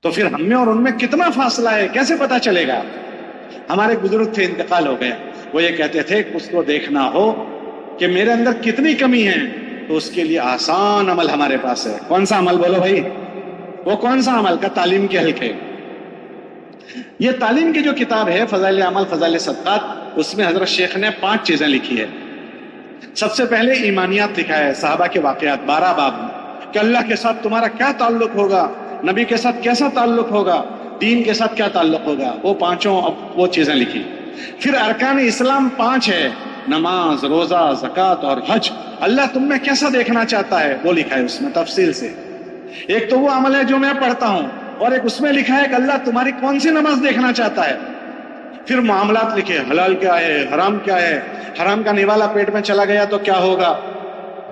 تو پھر ہم میں اور ان میں کتنا فاصلہ ہے، کیسے پتا چلے گا؟ ہمارے بزرگ تھے، انتقال ہو گیا، وہ یہ کہتے تھے کہ اس کو دیکھنا ہو کہ میرے اندر کتنی کمی ہے تو اس کے لیے آسان عمل ہمارے پاس ہے۔ کون سا عمل بولو بھائی؟ وہ کون سا عمل؟ کا تعلیم کے حلقے۔ یہ تعلیم کی جو کتاب ہے فضائل اعمال فضائل صدقات، اس میں حضرت شیخ نے 5 چیزیں لکھی ہے۔ سب سے پہلے ایمانیات لکھا ہے، صحابہ کے واقعات 12 باب میں، کہ اللہ کے ساتھ تمہارا کیا تعلق ہوگا، نبی کے ساتھ کیسا تعلق ہوگا، دین کے ساتھ کیا تعلق ہوگا، وہ 5 وہ چیزیں لکھی۔ پھر ارکان اسلام 5 ہے، نماز، روزہ، زکوٰۃ اور حج۔ اللہ تم میں کیسا دیکھنا چاہتا ہے وہ لکھا ہے اس میں تفصیل سے۔ ایک تو وہ عمل ہے جو میں پڑھتا ہوں، اور ایک اس میں لکھا ہے کہ اللہ تمہاری کون سی نماز دیکھنا چاہتا ہے۔ پھر معاملات لکھے، حلال کیا ہے، حرام کیا ہے، حرام کا نوالا پیٹ میں چلا گیا تو کیا ہوگا،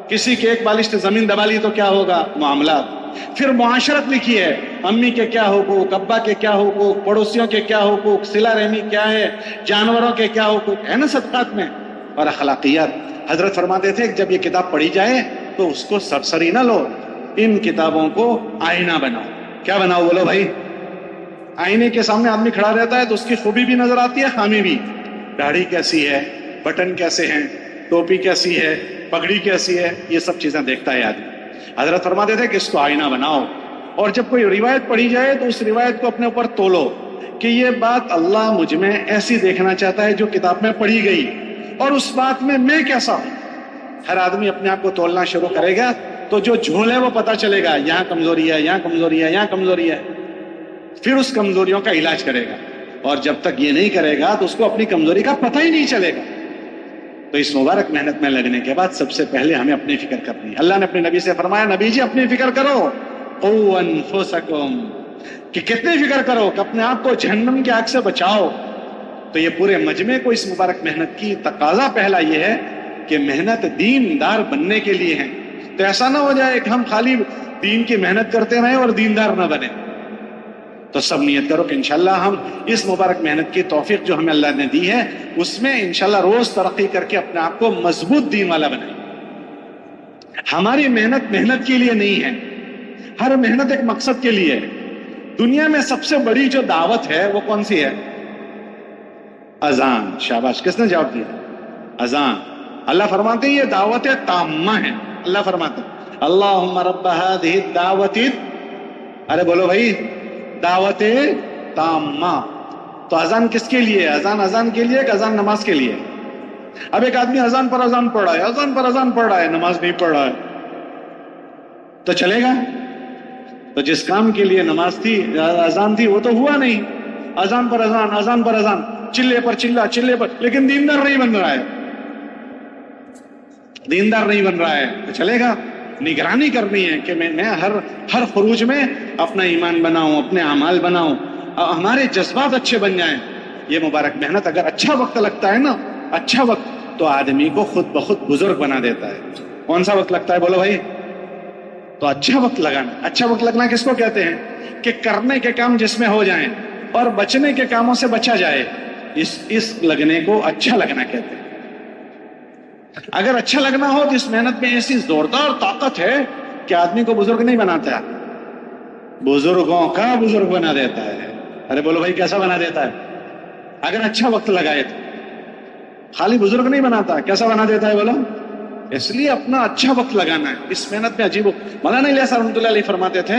کسی کے ایک بالشت زمین دبا لی تو کیا ہوگا، معاملات۔ پھر معاشرت لکھی ہے، امی کے کیا حقوق، ابا کے کیا حقوق، پڑوسیوں کے کیا حقوق، صلہ رحمی کیا ہے، جانوروں کے کیا حقوق ہے نا صدقات میں۔ اور اخلاقیات، حضرت فرماتے تھے کہ جب یہ کتاب پڑھی جائے تو اس کو سرسری نہ لو، ان کتابوں کو آئینہ بناؤ۔ کیا بناؤ بولو بھائی؟ آئینے کے سامنے آدمی کھڑا رہتا ہے تو اس کی خوبی بھی نظر آتی ہے، خامی بھی۔ داڑھی کیسی ہے، بٹن کیسے ہیں، ٹوپی کیسی ہے، پگڑی کیسی ہے، یہ سب چیزیں دیکھتا ہے آدمی۔ حضرت فرماتے تھے کہ اس کو آئینہ بناؤ، اور جب کوئی روایت پڑھی جائے تو اس روایت کو اپنے اوپر تولو کہ یہ بات اللہ مجھ میں ایسی دیکھنا چاہتا ہے جو کتاب میں پڑھی گئی، اور اس بات میں کیسا ہوں۔ ہر آدمی اپنے آپ کو تولنا شروع کرے گا تو جو جھول ہے وہ پتہ چلے گا، یہاں کمزوری ہے، یہاں کمزوری ہے، یہاں کمزوری ہے۔ پھر اس کمزوریوں کا علاج کرے گا، اور جب تک یہ نہیں کرے گا تو اس کو اپنی کمزوری کا پتہ ہی نہیں چلے گا۔ تو اس مبارک محنت میں لگنے کے بعد سب سے پہلے ہمیں اپنی فکر کرنی ہے۔ اللہ نے اپنے نبی سے فرمایا، نبی جی اپنی فکر کرو، قوا انفسکم، کہ کتنی فکر کرو کہ اپنے آپ کو جہنم کی آگ سے بچاؤ۔ تو یہ پورے مجمع کو اس مبارک محنت کی تقاضا پہلا یہ ہے کہ محنت دیندار بننے کے لیے ہے۔ تو ایسا نہ ہو جائے کہ ہم خالی دین کی محنت کرتے رہیں اور دیندار نہ بنے۔ تو سب نیت کرو کہ انشاءاللہ ہم اس مبارک محنت کی توفیق جو ہمیں اللہ نے دی ہے اس میں انشاءاللہ روز ترقی کر کے اپنے آپ کو مضبوط دین والا بنائیں۔ ہماری محنت کے لیے نہیں ہے، ہر محنت ایک مقصد کے لیے ہے۔ دنیا میں سب سے بڑی جو دعوت ہے وہ کون سی ہے؟ اذان۔ شاباش، کس نے جواب دیا؟ اذان۔ اللہ فرماتے ہیں یہ دعوت تامہ ہے۔ اللہ فرماتے ہیں اللہم رب ہذہ الدعوت، ارے بولو بھائی، دعوت تامہ۔ تو اذان کس کے لیے؟ اذان کے لیے کہ اذان نماز کے لیے؟ اب ایک آدمی اذان پر اذان پڑھ رہا ہے، اذان پر اذان پڑھ رہا ہے، نماز نہیں پڑھ رہا ہے، تو چلے گا؟ تو جس کام کے لیے نماز تھی، اذان تھی، وہ تو ہوا نہیں۔ اذان پر اذان، اذان پر اذان، چلے پر چلہ، چلے پر، لیکن دیندار نہیں بن رہا ہے، دیندار نہیں بن رہا ہے، تو چلے گا؟ نگرانی کرنی ہے کہ میں ہر خروج میں اپنا ایمان بناؤں، اپنے اعمال بناؤں، ہمارے جذبات اچھے بن جائیں۔ یہ مبارک محنت اگر اچھا وقت لگتا ہے نا، اچھا وقت، تو آدمی کو خود بخود بزرگ بنا دیتا ہے۔ کون سا وقت لگتا ہے بولو بھائی؟ تو اچھا وقت لگانا۔ اچھا وقت لگنا کس کو کہتے ہیں؟ کہ کرنے کے کام جس میں ہو جائیں اور بچنے کے کاموں سے بچا جائے، اس لگنے کو اچھا لگنا کہتے ہیں۔ اگر اچھا لگنا ہو تو اس محنت میں ایسی زوردار طاقت ہے کہ آدمی کو بزرگ نہیں بناتا ہے، بزرگوں کا بزرگ بنا دیتا ہے۔ ارے بولو بھائی، کیسا بنا دیتا ہے؟ اگر اچھا وقت لگائے تو خالی بزرگ نہیں بناتا، کیسا بنا دیتا ہے بولو؟ اس لیے اپنا اچھا وقت لگانا ہے اس محنت میں۔ عجیب مولانا الیاس رحمۃ اللہ علیہ فرماتے تھے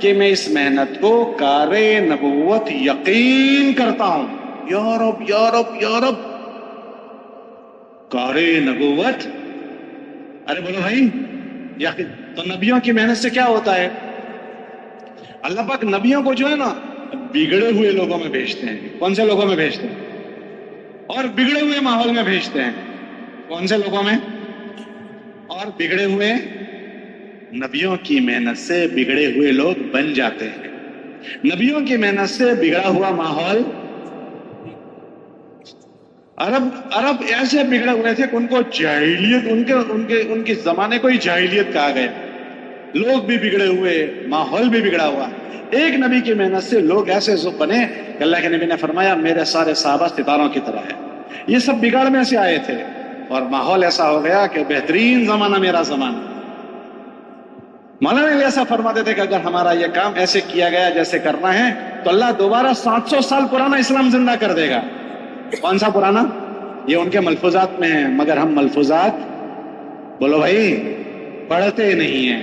کہ میں اس محنت کو کار نبوت یقین کرتا ہوں۔ یا رب یا رب یا رب، کار نبوت، ارے بولو بھائی یقین۔ تو نبیوں کی محنت سے کیا ہوتا ہے؟ اللہ پاک نبیوں کو جو ہے نا بگڑے ہوئے لوگوں میں بھیجتے ہیں۔ کون سے لوگوں میں بھیجتے ہیں؟ اور بگڑے ہوئے ماحول میں بھیجتے ہیں۔ کون سے لوگوں میں؟ اور بگڑے ہوئے نبیوں کی محنت سے بگڑے ہوئے لوگ بن جاتے ہیں۔ نبیوں کی محنت سے بگڑا ہوا ماحول، عرب ایسے بگڑے ہوئے تھے کہ ان کو جاہلیت، ان کے زمانے کو ہی جاہلیت کہا گیا۔ لوگ بھی بگڑے ہوئے، ماحول بھی بگڑا ہوا۔ ایک نبی کی محنت سے لوگ ایسے بنے کہ اللہ کے نبی نے فرمایا میرے سارے صحابہ ستاروں کی طرح ہے۔ یہ سب بگاڑ میں سے آئے تھے اور ماحول ایسا ہو گیا کہ بہترین زمانہ میرا زمانہ۔ مولانا الیاس صاحب فرماتے تھے کہ اگر ہمارا یہ کام ایسے کیا گیا جیسے کرنا ہے تو اللہ دوبارہ 700 سال پرانا اسلام زندہ کر دے گا. کون سا پرانا؟ یہ ان کے ملفوظات میں ہے، مگر ہم ملفوظات بولو بھائی پڑھتے نہیں ہیں.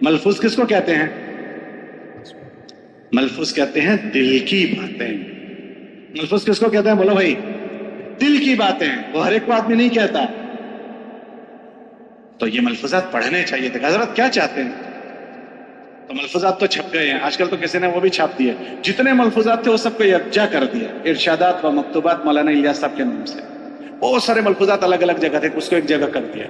ملفوظ کس کو کہتے ہیں؟ ملفوظ کہتے ہیں دل کی باتیں. ملفوظ کس کو کہتے ہیں؟ بولو بھائی دل کی باتیں. وہ ہر ایک کو آدمی نہیں کہتا. تو یہ ملفوظات پڑھنے چاہیے تھے. حضرت کیا چاہتے ہیں؟ تو ملفوظات تو چھپ گئے ہیں، آج کل تو کسی نے وہ بھی چھاپ دیے. جتنے ملفوظات تھے وہ سب کو یکجا کر دیا، ارشادات و مکتوبات مولانا الیاس صاحب کے نام سے. بہت سارے ملفوظات الگ الگ جگہ تھے، اس کو ایک جگہ کر دیا.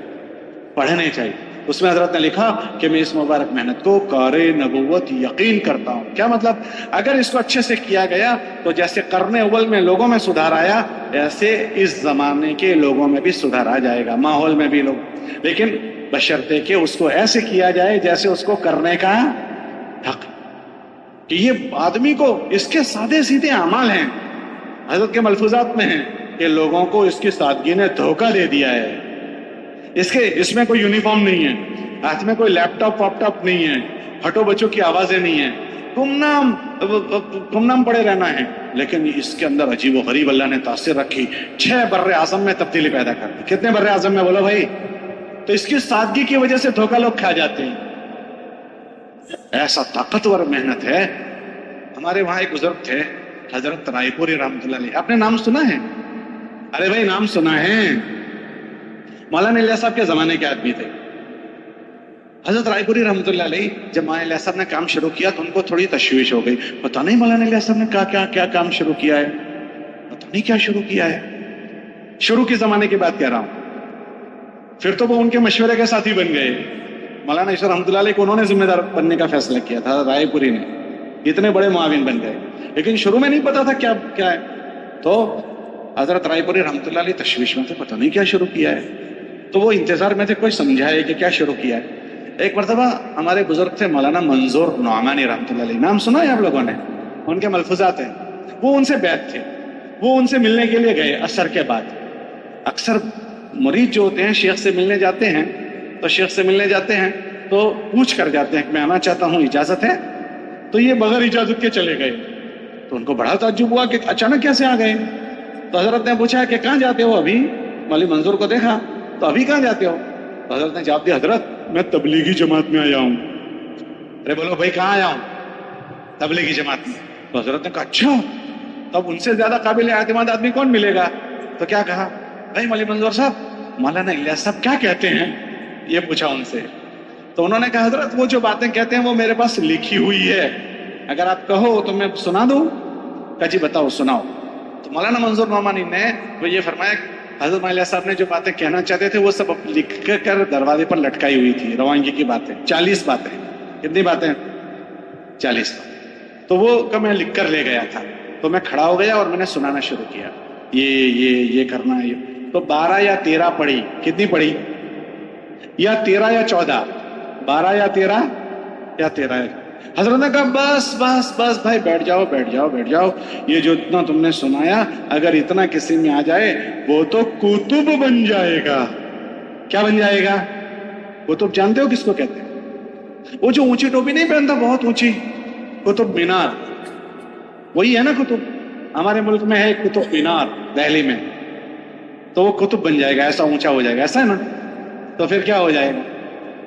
پڑھنے چاہیے. اس میں حضرت نے لکھا کہ میں اس مبارک محنت کو کار نبوت یقین کرتا ہوں. کیا مطلب؟ اگر اس کو اچھے سے کیا گیا تو جیسے قرن اول میں لوگوں میں سدھار آیا، ایسے اس زمانے کے لوگوں میں بھی سدھار آ جائے گا، ماحول میں بھی لوگ. لیکن بشرطے کہ اس کو ایسے کیا جائے جیسے اس کو کرنے کا حق، کہ یہ آدمی کو اس کے سادے سیدھے اعمال ہیں. حضرت کے ملفوظات میں ہیں کہ لوگوں کو اس کی سادگی نے دھوکہ دے دیا ہے. اس میں کوئی یونیفارم نہیں ہے، ہاتھ میں کوئی لیپ ٹاپ واپ ٹاپ نہیں ہے، ہٹو بچوں کی آوازیں نہیں ہیں، گمنام پڑے رہنا ہے. لیکن اس کے اندر عجیب و غریب اللہ نے تاثیر رکھی. 6 بر اعظم میں تبدیلی پیدا کر دی. کتنے بر اعظم میں بولو بھائی؟ تو اس کی سادگی کی وجہ سے دھوکہ لوگ کھا جاتے ہیں. ایسا طاقتور محنت ہے. ہمارے وہاں ایک بزرگ تھے حضرت رائے پوری رحمۃ اللہ علیہ. آپ نے نام سنا ہے؟ ارے بھائی نام سنا ہے. مولانا الیاس صاحب کے زمانے کے آدمی تھے. حضرت رائے پوری رحمۃ اللہ علیہ جب مولانا الیاس صاحب نے کام شروع کیا تو ان کو تھوڑی تشویش ہو گئی. پتہ نہیں مولانا الیاس صاحب نے کیا کام شروع کیا ہے، پتہ نہیں کیا شروع کیا ہے. شروع کے زمانے کی بات کہہ رہا ہوں. پھر تو وہ ان کے مشورے کے ساتھی بن گئے. مولانا عشر رحمۃ اللہ علیہ کو انہوں نے ذمہ دار بننے کا فیصلہ کیا تھا، رائے پوری نے. اتنے بڑے معاون بن گئے. لیکن شروع میں نہیں پتا تھا کیا ہے. تو حضرت رائے پوری رحمۃ اللہ علیہ تشویش میں تھے، پتہ نہیں کیا شروع کیا ہے. تو وہ انتظار میں تھے کوئی سمجھائے کہ کیا شروع کیا ہے. ایک مرتبہ ہمارے بزرگ تھے مولانا منظور نعمانی رحمۃ اللہ علیہ. نام سنا ہے آپ لوگوں نے؟ ان کے ملفوظات ہیں. وہ ان سے بیعت تھے. وہ ان سے ملنے کے لیے گئے عصر کے بعد. اکثر مرید جو ہوتے ہیں شیخ سے ملنے جاتے ہیں تو شیخ سے ملنے جاتے ہیں تو پوچھ کر جاتے ہیں کہ میں آنا چاہتا ہوں، اجازت ہے؟ تو یہ بغیر اجازت کے چلے گئے. تو ان کو بڑا تعجب ہوا کہ اچانک کیسے آ گئے. تو حضرت نے پوچھا کہ کہاں جاتے ہو؟ ابھی مولوی منظور کو دیکھا تو ابھی کہاں جاتے ہو؟ تو حضرت نے جواب دیا، حضرت میں تبلیغی جماعت میں آیا ہوں. ارے بولو بھائی کہاں آیا ہوں؟ تبلیغی جماعت میں. تو حضرت نے کہا اچھا، تب ان سے زیادہ قابل اعتماد آدمی کون ملے گا؟ تو کیا کہا؟ بھائی مولوی منظور صاحب مولانا الیاس صاحب کیا کہتے ہیں، یہ پوچھا ان سے. تو انہوں نے کہا حضرت وہ جو باتیں کہتے ہیں وہ میرے پاس لکھی ہوئی ہے، اگر آپ کہو تو میں سنا دوں. کہا جی بتاؤ سناؤ. تو مولانا منظور نعمانی نے وہ یہ فرمایا حضرت مولانا صاحب نے جو باتیں کہنا چاہتے تھے وہ سب لکھ کر دروازے پر لٹکائی ہوئی تھی. روانگی کی باتیں 40 باتیں. کتنی باتیں؟ 40 باتیں. تو وہ میں لکھ کر لے گیا تھا. تو میں کھڑا ہو گیا اور میں نے سنانا شروع کیا. یہ کرنا ہے. تو 12 یا 13 پڑھی. کتنی پڑھی؟ یا 13 یا 14؟ 12 یا 13 یا 13. حضرت نے کہا بس بس بس بھائی بیٹھ جاؤ بیٹھ جاؤ بیٹھ جاؤ. یہ جو اتنا تم نے سنایا اگر اتنا کسی میں آ جائے وہ تو کتب بن جائے گا. کیا بن جائے گا؟ کتب جانتے ہو کس کو کہتے ہیں؟ وہ جو اونچی ٹوپی نہیں پہنتا بہت اونچی، قطب مینار، وہی ہے نا کتب. ہمارے ملک میں ہے قطب مینار دہلی میں. تو وہ کتب بن جائے گا، ایسا اونچا ہو جائے گا. ایسا ہے نا؟ تو پھر کیا ہو جائے گا؟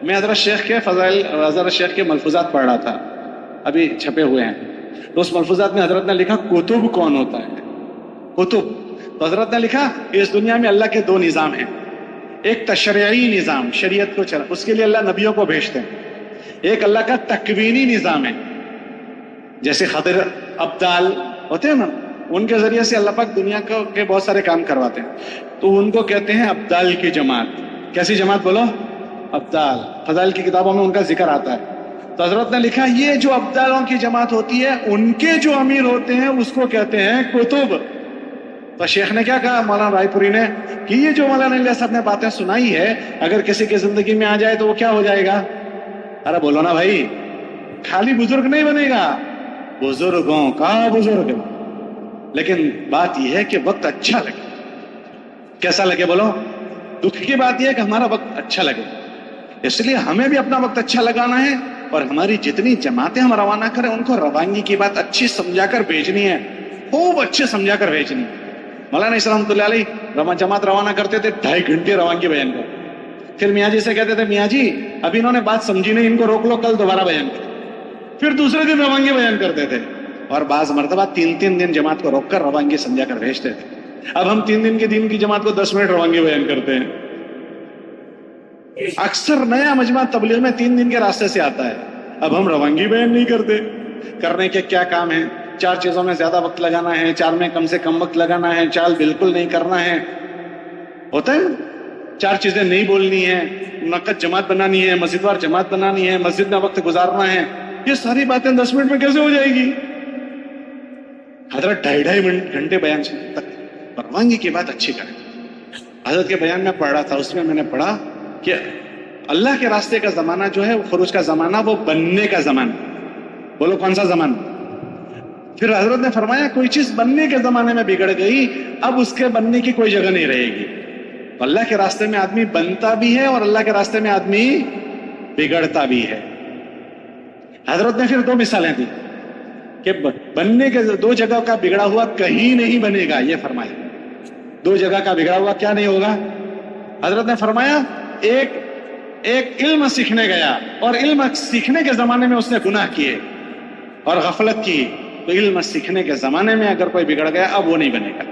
میں حضرت شیخ کے فضائل حضرت شیخ کے ملفوظات پڑھ رہا تھا، ابھی چھپے ہوئے ہیں. تو اس ملفوظات میں حضرت نے لکھا کتب کون ہوتا ہے؟ کتب. تو حضرت نے لکھا اس دنیا میں اللہ کے 2 نظام ہیں. ایک تشریعی نظام، شریعت کو چلا، اس کے لیے اللہ نبیوں کو بھیجتے ہیں. ایک اللہ کا تکوینی نظام ہے، جیسے خضر ابدال ہوتے ہیں نا، ان کے ذریعے سے اللہ پاک دنیا کے بہت سارے کام کرواتے ہیں. تو ان کو کہتے ہیں ابدال کی جماعت. کیسی جماعت بولو؟ ابدال. فضائل کی کتابوں میں ان کا ذکر آتا ہے. تو حضرت نے لکھا یہ جو ابدالوں کی جماعت ہوتی ہے ان کے جو امیر ہوتے ہیں اس کو کہتے ہیں کتب. تو شیخ نے کیا کہا مولانا رائے پوری نے کہ یہ جو مولانا الیاس صاحب نے باتیں سنائی ہے اگر کسی کی زندگی میں آ جائے تو وہ کیا ہو جائے گا؟ ارے بولو نا بھائی، خالی بزرگ نہیں بنے گا، بزرگوں کا بزرگ. لیکن بات یہ ہے کہ وقت اچھا لگے. کیسا لگے بولو؟ دکھ کی بات یہ ہے کہ ہمارا وقت اچھا لگے. اس لیے ہمیں بھی اپنا وقت اچھا لگانا ہے اور ہماری جتنی جماعتیں ہم روانہ کریں ان کو روانگی کی بات اچھی سمجھا کر بھیجنی ہے، خوب اچھے سمجھا کر بھیجنی ہے۔ مولانا اسلام رحمۃ اللہ علیہ جماعت روانہ کرتے تھے، 2.5 گھنٹے روانگی بیان کرتے، پھر میاں جی سے کہتے تھے میاں جی ابھی انہوں نے بات سمجھی نہیں، ان کو روک لو، کل دوبارہ بیان کرو، پھر دوسرے دن روانگی بیان کرتے تھے، اور بعض مرتبہ 3 دن جماعت کو روک کر روانگی سمجھا کر بھیجتے تھے۔ اب ہم 3 دن کے دن کی جماعت کو 10 منٹ روانگی بیان کرتے ہیں۔ اکثر نیا مجمع تبلیغ میں 3 دن کے راستے سے آتا ہے، اب ہم روانگی بیان نہیں کرتے۔ کرنے کے کیا کام ہے؟ 4 چیزوں میں زیادہ وقت لگانا ہے، 4 میں کم سے کم وقت لگانا ہے، 4 بالکل نہیں کرنا ہے، ہوتا ہے 4 چیزیں نہیں بولنی ہے، منعقد جماعت بنانی ہے، مسجد وار جماعت بنانی ہے، مسجد میں وقت گزارنا ہے، یہ ساری باتیں 10 منٹ میں کیسے ہو جائے گی؟ حضرت 2.5 گھنٹے بیان تک روانگی کی بات اچھی کریں۔ حضرت کے بیان میں پڑھ رہا تھا، اس میں نے پڑھا کہ اللہ کے راستے کا زمانہ جو ہے، خروج کا زمانہ، وہ بننے کا زمانہ۔ بولو کون سا زمانہ؟ پھر حضرت نے فرمایا کوئی چیز بننے کے زمانے میں بگڑ گئی، اب اس کے بننے کی کوئی جگہ نہیں رہے گی۔ اللہ کے راستے میں آدمی بنتا بھی ہے اور اللہ کے راستے میں آدمی بگڑتا بھی ہے۔ حضرت نے پھر 2 مثالیں دی کہ بننے کے 2 جگہ کا بگڑا ہوا کہیں نہیں بنے گا، یہ فرمایا۔ 2 جگہ کا بگڑا ہوا کیا نہیں ہوگا؟ حضرت نے فرمایا ایک علم سیکھنے گیا اور علم سیکھنے کے زمانے میں اس نے گناہ کیے اور غفلت کی، تو علم سیکھنے کے زمانے میں اگر کوئی بگڑ گیا اب وہ نہیں بنے گا۔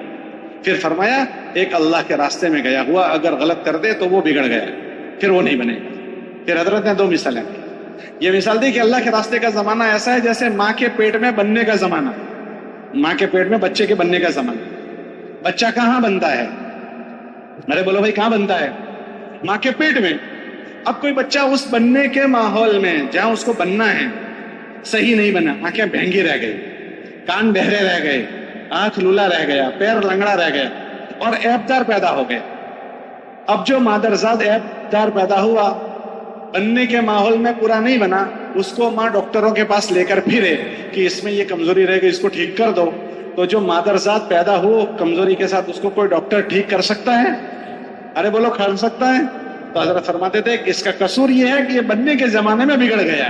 پھر فرمایا ایک اللہ کے راستے میں گیا ہوا اگر غلط کر دے تو وہ بگڑ گیا، پھر وہ نہیں بنے گا۔ پھر حضرت نے 2 مثالیں دی۔ یہ مثال دی کہ اللہ کے راستے کا زمانہ ایسا ہے جیسے ماں کے پیٹ میں بننے کا زمانہ، ماں کے پیٹ میں بچے کے بننے کا زمانہ۔ بچہ کہاں بنتا ہے؟ ارے بولو بھائی کہاں بنتا ہے؟ ماں کے پیٹ میں۔ اب کوئی بچہ اس بننے کے ماحول میں جہاں اس کو بننا ہے صحیح نہیں بنا، آنکھیں بہنگی رہ گئی، کان بہرے رہ گئے، آنکھ لولا رہ گیا، پیر لنگڑا رہ گیا اور عیب دار پیدا ہو گئے۔ اب جو مادرزاد عیب دار پیدا ہوا، بننے کے ماحول میں پورا نہیں بنا، اس کو ماں ڈاکٹروں کے پاس لے کر پھرے کہ اس میں یہ کمزوری رہ گئی، اس کو ٹھیک کر دو، تو جو مادرزاد پیدا ہو کمزوری کے ساتھ اس کو کوئی ڈاکٹر ٹھیک کر سکتا ہے؟ ارے بولو کر سکتا ہے؟ تو حضرت فرماتے تھے کہ اس کا قصور یہ ہے کہ یہ بننے کے زمانے میں بگڑ گیا۔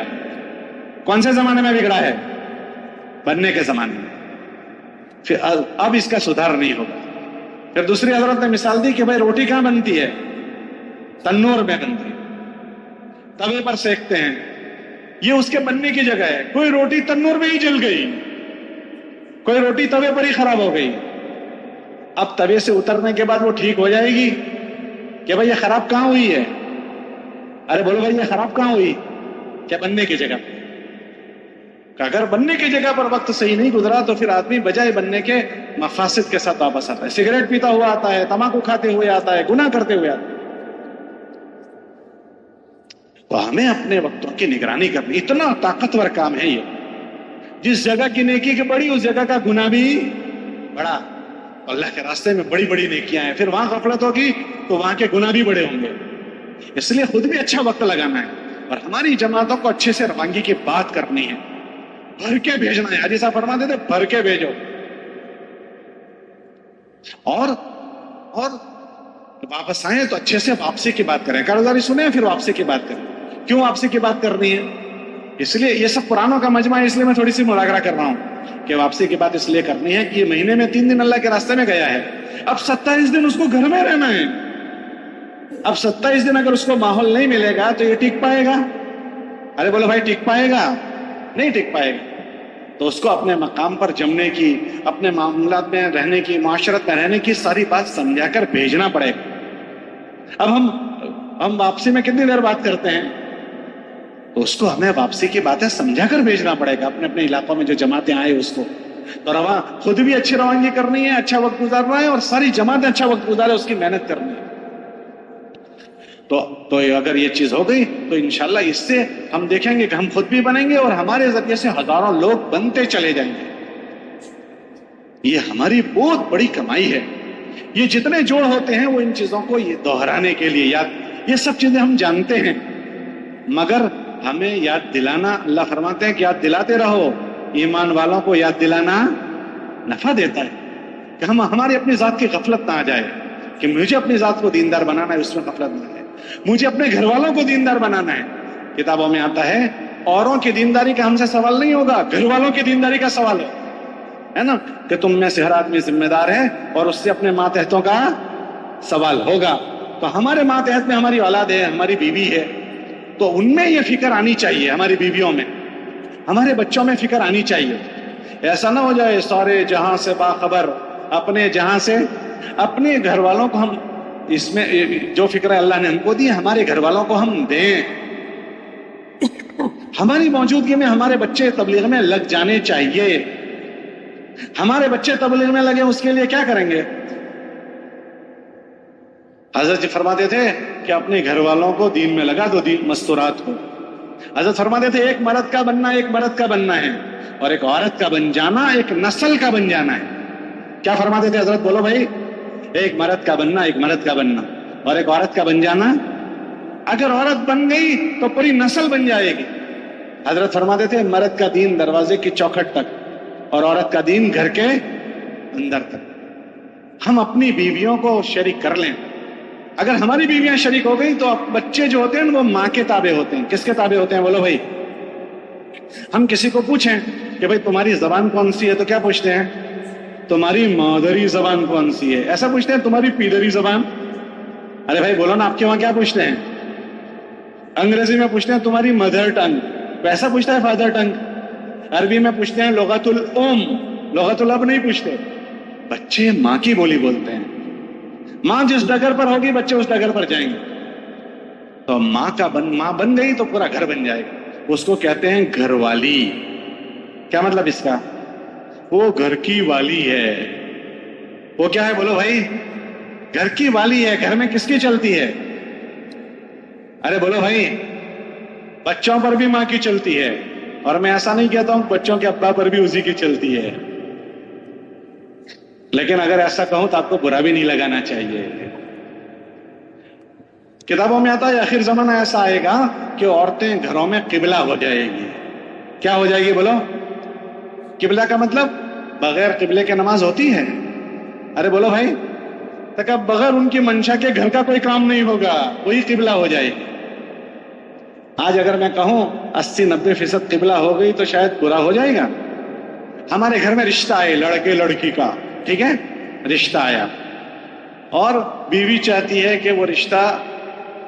کون سے زمانے میں بگڑا ہے؟ بننے کے زمانے میں۔ پھر اب اس کا سدھار نہیں ہوگا۔ پھر دوسری حضرت نے مثال دی کہ بھائی روٹی کہاں بنتی ہے؟ تنور میں بنتی ہے، توے پر سیکتے ہیں، یہ اس کے بننے کی جگہ ہے۔ کوئی روٹی تنور میں ہی جل گئی، کوئی روٹی توے پر ہی خراب ہو گئی، اب توے سے اترنے کے بعد وہ ٹھیک ہو جائے گی کہ بھائی یہ خراب کہاں ہوئی ہے؟ ارے بولو بھائی یہ خراب کہاں ہوئی؟ کیا بننے کی جگہ پر؟ اگر بننے کی جگہ پر وقت صحیح نہیں گزرا تو پھر آدمی بجائے بننے کے مفاسد کے ساتھ واپس آتا ہے، سگریٹ پیتا ہوا آتا ہے، تمباکو کھاتے ہوئے آتا ہے، گناہ کرتے ہوئے آتا ہے۔ تو ہمیں اپنے وقتوں کی نگرانی کرنی، اتنا طاقتور کام ہے یہ۔ جس جگہ کی نیکی کی بڑی اس جگہ کا گناہ بھی بڑا۔ اللہ کے راستے میں بڑی بڑی نیکیاں ہیں، پھر وہاں غفلت ہوگی تو وہاں کے گناہ بھی بڑے ہوں گے۔ اس لیے خود بھی اچھا وقت لگانا ہے اور ہماری جماعتوں کو اچھے سے روانگی کی بات کرنی ہے، بھر کے بھیجنا ہے۔ حاجی صاحب فرماتے تھے بھر کے بھیجو، اور واپس آئیں تو اچھے سے واپسی کی بات کریں، کارگزاری سنیں پھر واپسی کی بات کریں۔ کیوں واپسی کی بات کرنی ہے؟ اس لیے یہ سب پرانوں کا مجمع ہے، اس لیے میں تھوڑی سی مذاکرہ کر رہا ہوں کہ واپسی کی بات اس لیے کرنی ہے کہ یہ مہینے میں 3 دن اللہ کے راستے میں گیا ہے، اب 27 دن اس کو گھر میں رہنا ہے۔ اب 27 دن اگر اس کو ماحول نہیں ملے گا تو یہ ٹک پائے گا؟ ارے بولو بھائی ٹک پائے گا؟ نہیں ٹک پائے گا۔ تو اس کو اپنے مقام پر جمنے کی، اپنے معاملات میں رہنے کی، معاشرت میں رہنے کی ساری بات سمجھا کر بھیجنا پڑے گا۔ اب ہم واپسی میں کتنی دیر بات کرتے ہیں، تو اس کو ہمیں واپسی کی باتیں سمجھا کر بھیجنا پڑے گا اپنے اپنے علاقوں میں جو جماعتیں آئے اس کو۔ تو رواں خود بھی اچھی روانگی کرنی ہے، اچھا وقت گزارنا ہے، اور ساری جماعتیں اچھا وقت گزارے اس کی محنت کرنی ہے۔ تو اگر یہ چیز ہو گئی تو انشاءاللہ اس سے ہم دیکھیں گے کہ ہم خود بھی بنیں گے اور ہمارے ذریعے سے ہزاروں لوگ بنتے چلے جائیں گے۔ یہ ہماری بہت بڑی کمائی ہے۔ یہ جتنے جوڑ ہوتے ہیں وہ ان چیزوں کو یہ دہرانے کے لیے یہ سب چیزیں ہم جانتے ہیں، مگر ہمیں یاد دلانا، اللہ فرماتے ہیں کہ یاد دلاتے رہو، ایمان والوں کو یاد دلانا نفع دیتا ہے، کہ ہماری اپنی ذات کی غفلت نہ آ جائے، کہ مجھے اپنی ذات کو دیندار بنانا ہے، اس میں غفلت نہ آئے۔ مجھے اپنے گھر والوں کو دیندار بنانا ہے. کتابوں میں آتا ہے اوروں کی دینداری کا ہم سے سوال نہیں ہوگا، گھر والوں کی دینداری کا سوال ہے نا، کہ تم میں سے ہر آدمی ذمہ دار ہے اور اس سے اپنے ماتحتوں کا سوال ہوگا. تو ہمارے ماتحت میں ہماری اولاد ہے، ہماری بیوی ہے، تو ان میں یہ فکر آنی چاہیے، ہماری بیویوں میں، ہمارے بچوں میں فکر آنی چاہیے. ایسا نہ ہو جائے سارے جہاں سے باخبر، اپنے جہاں سے اپنے گھر والوں کو ہم، اس میں جو فکر اللہ نے ہم کو دی ہمارے گھر والوں کو ہم دیں. ہماری موجودگی میں ہمارے بچے تبلیغ میں لگ جانے چاہیے. ہمارے بچے تبلیغ میں لگے، اس کے لیے کیا کریں گے؟ حضرت جی فرماتے تھے کہ اپنے گھر والوں کو دین میں لگا دو، دین مستورات کو. حضرت فرماتے تھے ایک مرد کا بننا ایک مرد کا بننا ہے، اور ایک عورت کا بن جانا ایک نسل کا بن جانا ہے. کیا فرماتے تھے حضرت؟ بولو بھائی. ایک مرد کا بننا ایک مرد کا بننا، اور ایک عورت کا بن جانا، اگر عورت بن گئی تو پوری نسل بن جائے گی. حضرت فرماتے تھے مرد کا دین دروازے کی چوکھٹ تک، اور عورت کا دین گھر کے اندر تک. ہم اپنی بیویوں کو شریک کر لیں. اگر ہماری بیویاں شریک ہو گئی تو بچے جو ہوتے ہیں وہ ماں کے تابع ہوتے ہیں. کس کے تابع ہوتے ہیں؟ بولو بھائی. ہم کسی کو پوچھیں کہ بھائی تمہاری زبان کون سی ہے، تو کیا پوچھتے ہیں؟ تمہاری مادری زبان کون سی ہے. ایسا پوچھتے ہیں تمہاری پیدری زبان؟ ارے بھائی بولو نا، آپ کے وہاں کیا پوچھتے ہیں؟ انگریزی میں پوچھتے ہیں تمہاری مدر ٹنگ. ویسا پوچھتا ہے فادر ٹنگ. عربی میں پوچھتے ہیں لغت الام، لغت الاب نہیں پوچھتے. بچے ماں کی بولی بولتے ہیں. ماں جس ڈگر پر ہوگی بچے اس ڈگر پر جائیں گے. تو ماں بن گئی تو پورا گھر بن جائے گا. اس کو کہتے ہیں گھر والی. کیا مطلب اس کا؟ وہ گھر کی والی ہے. وہ کیا ہے؟ بولو بھائی. گھر کی والی ہے. گھر میں کس کی چلتی ہے؟ ارے بولو بھائی. بچوں پر بھی ماں کی چلتی ہے. اور میں ایسا نہیں کہتا ہوں بچوں کے ابا پر بھی اسی کی چلتی ہے، لیکن اگر ایسا کہوں تو آپ کو برا بھی نہیں لگانا چاہیے. کتابوں میں آتا ہے آخر زمانہ ایسا آئے گا کہ عورتیں گھروں میں قبلہ ہو جائے گی. کیا ہو جائے گی؟ بولو. قبلہ کا مطلب بغیر قبلے کے نماز ہوتی ہے؟ ارے بولو بھائی. تک اب بغیر ان کی منشا کے گھر کا کوئی کام نہیں ہوگا، وہی قبلہ ہو جائے گی. آج اگر میں کہوں 80-90% قبلہ ہو گئی تو شاید برا ہو جائے گا. ہمارے گھر میں رشتہ آئے لڑکے لڑکی کا، ٹھیک ہے، رشتہ آیا اور بیوی چاہتی ہے کہ وہ رشتہ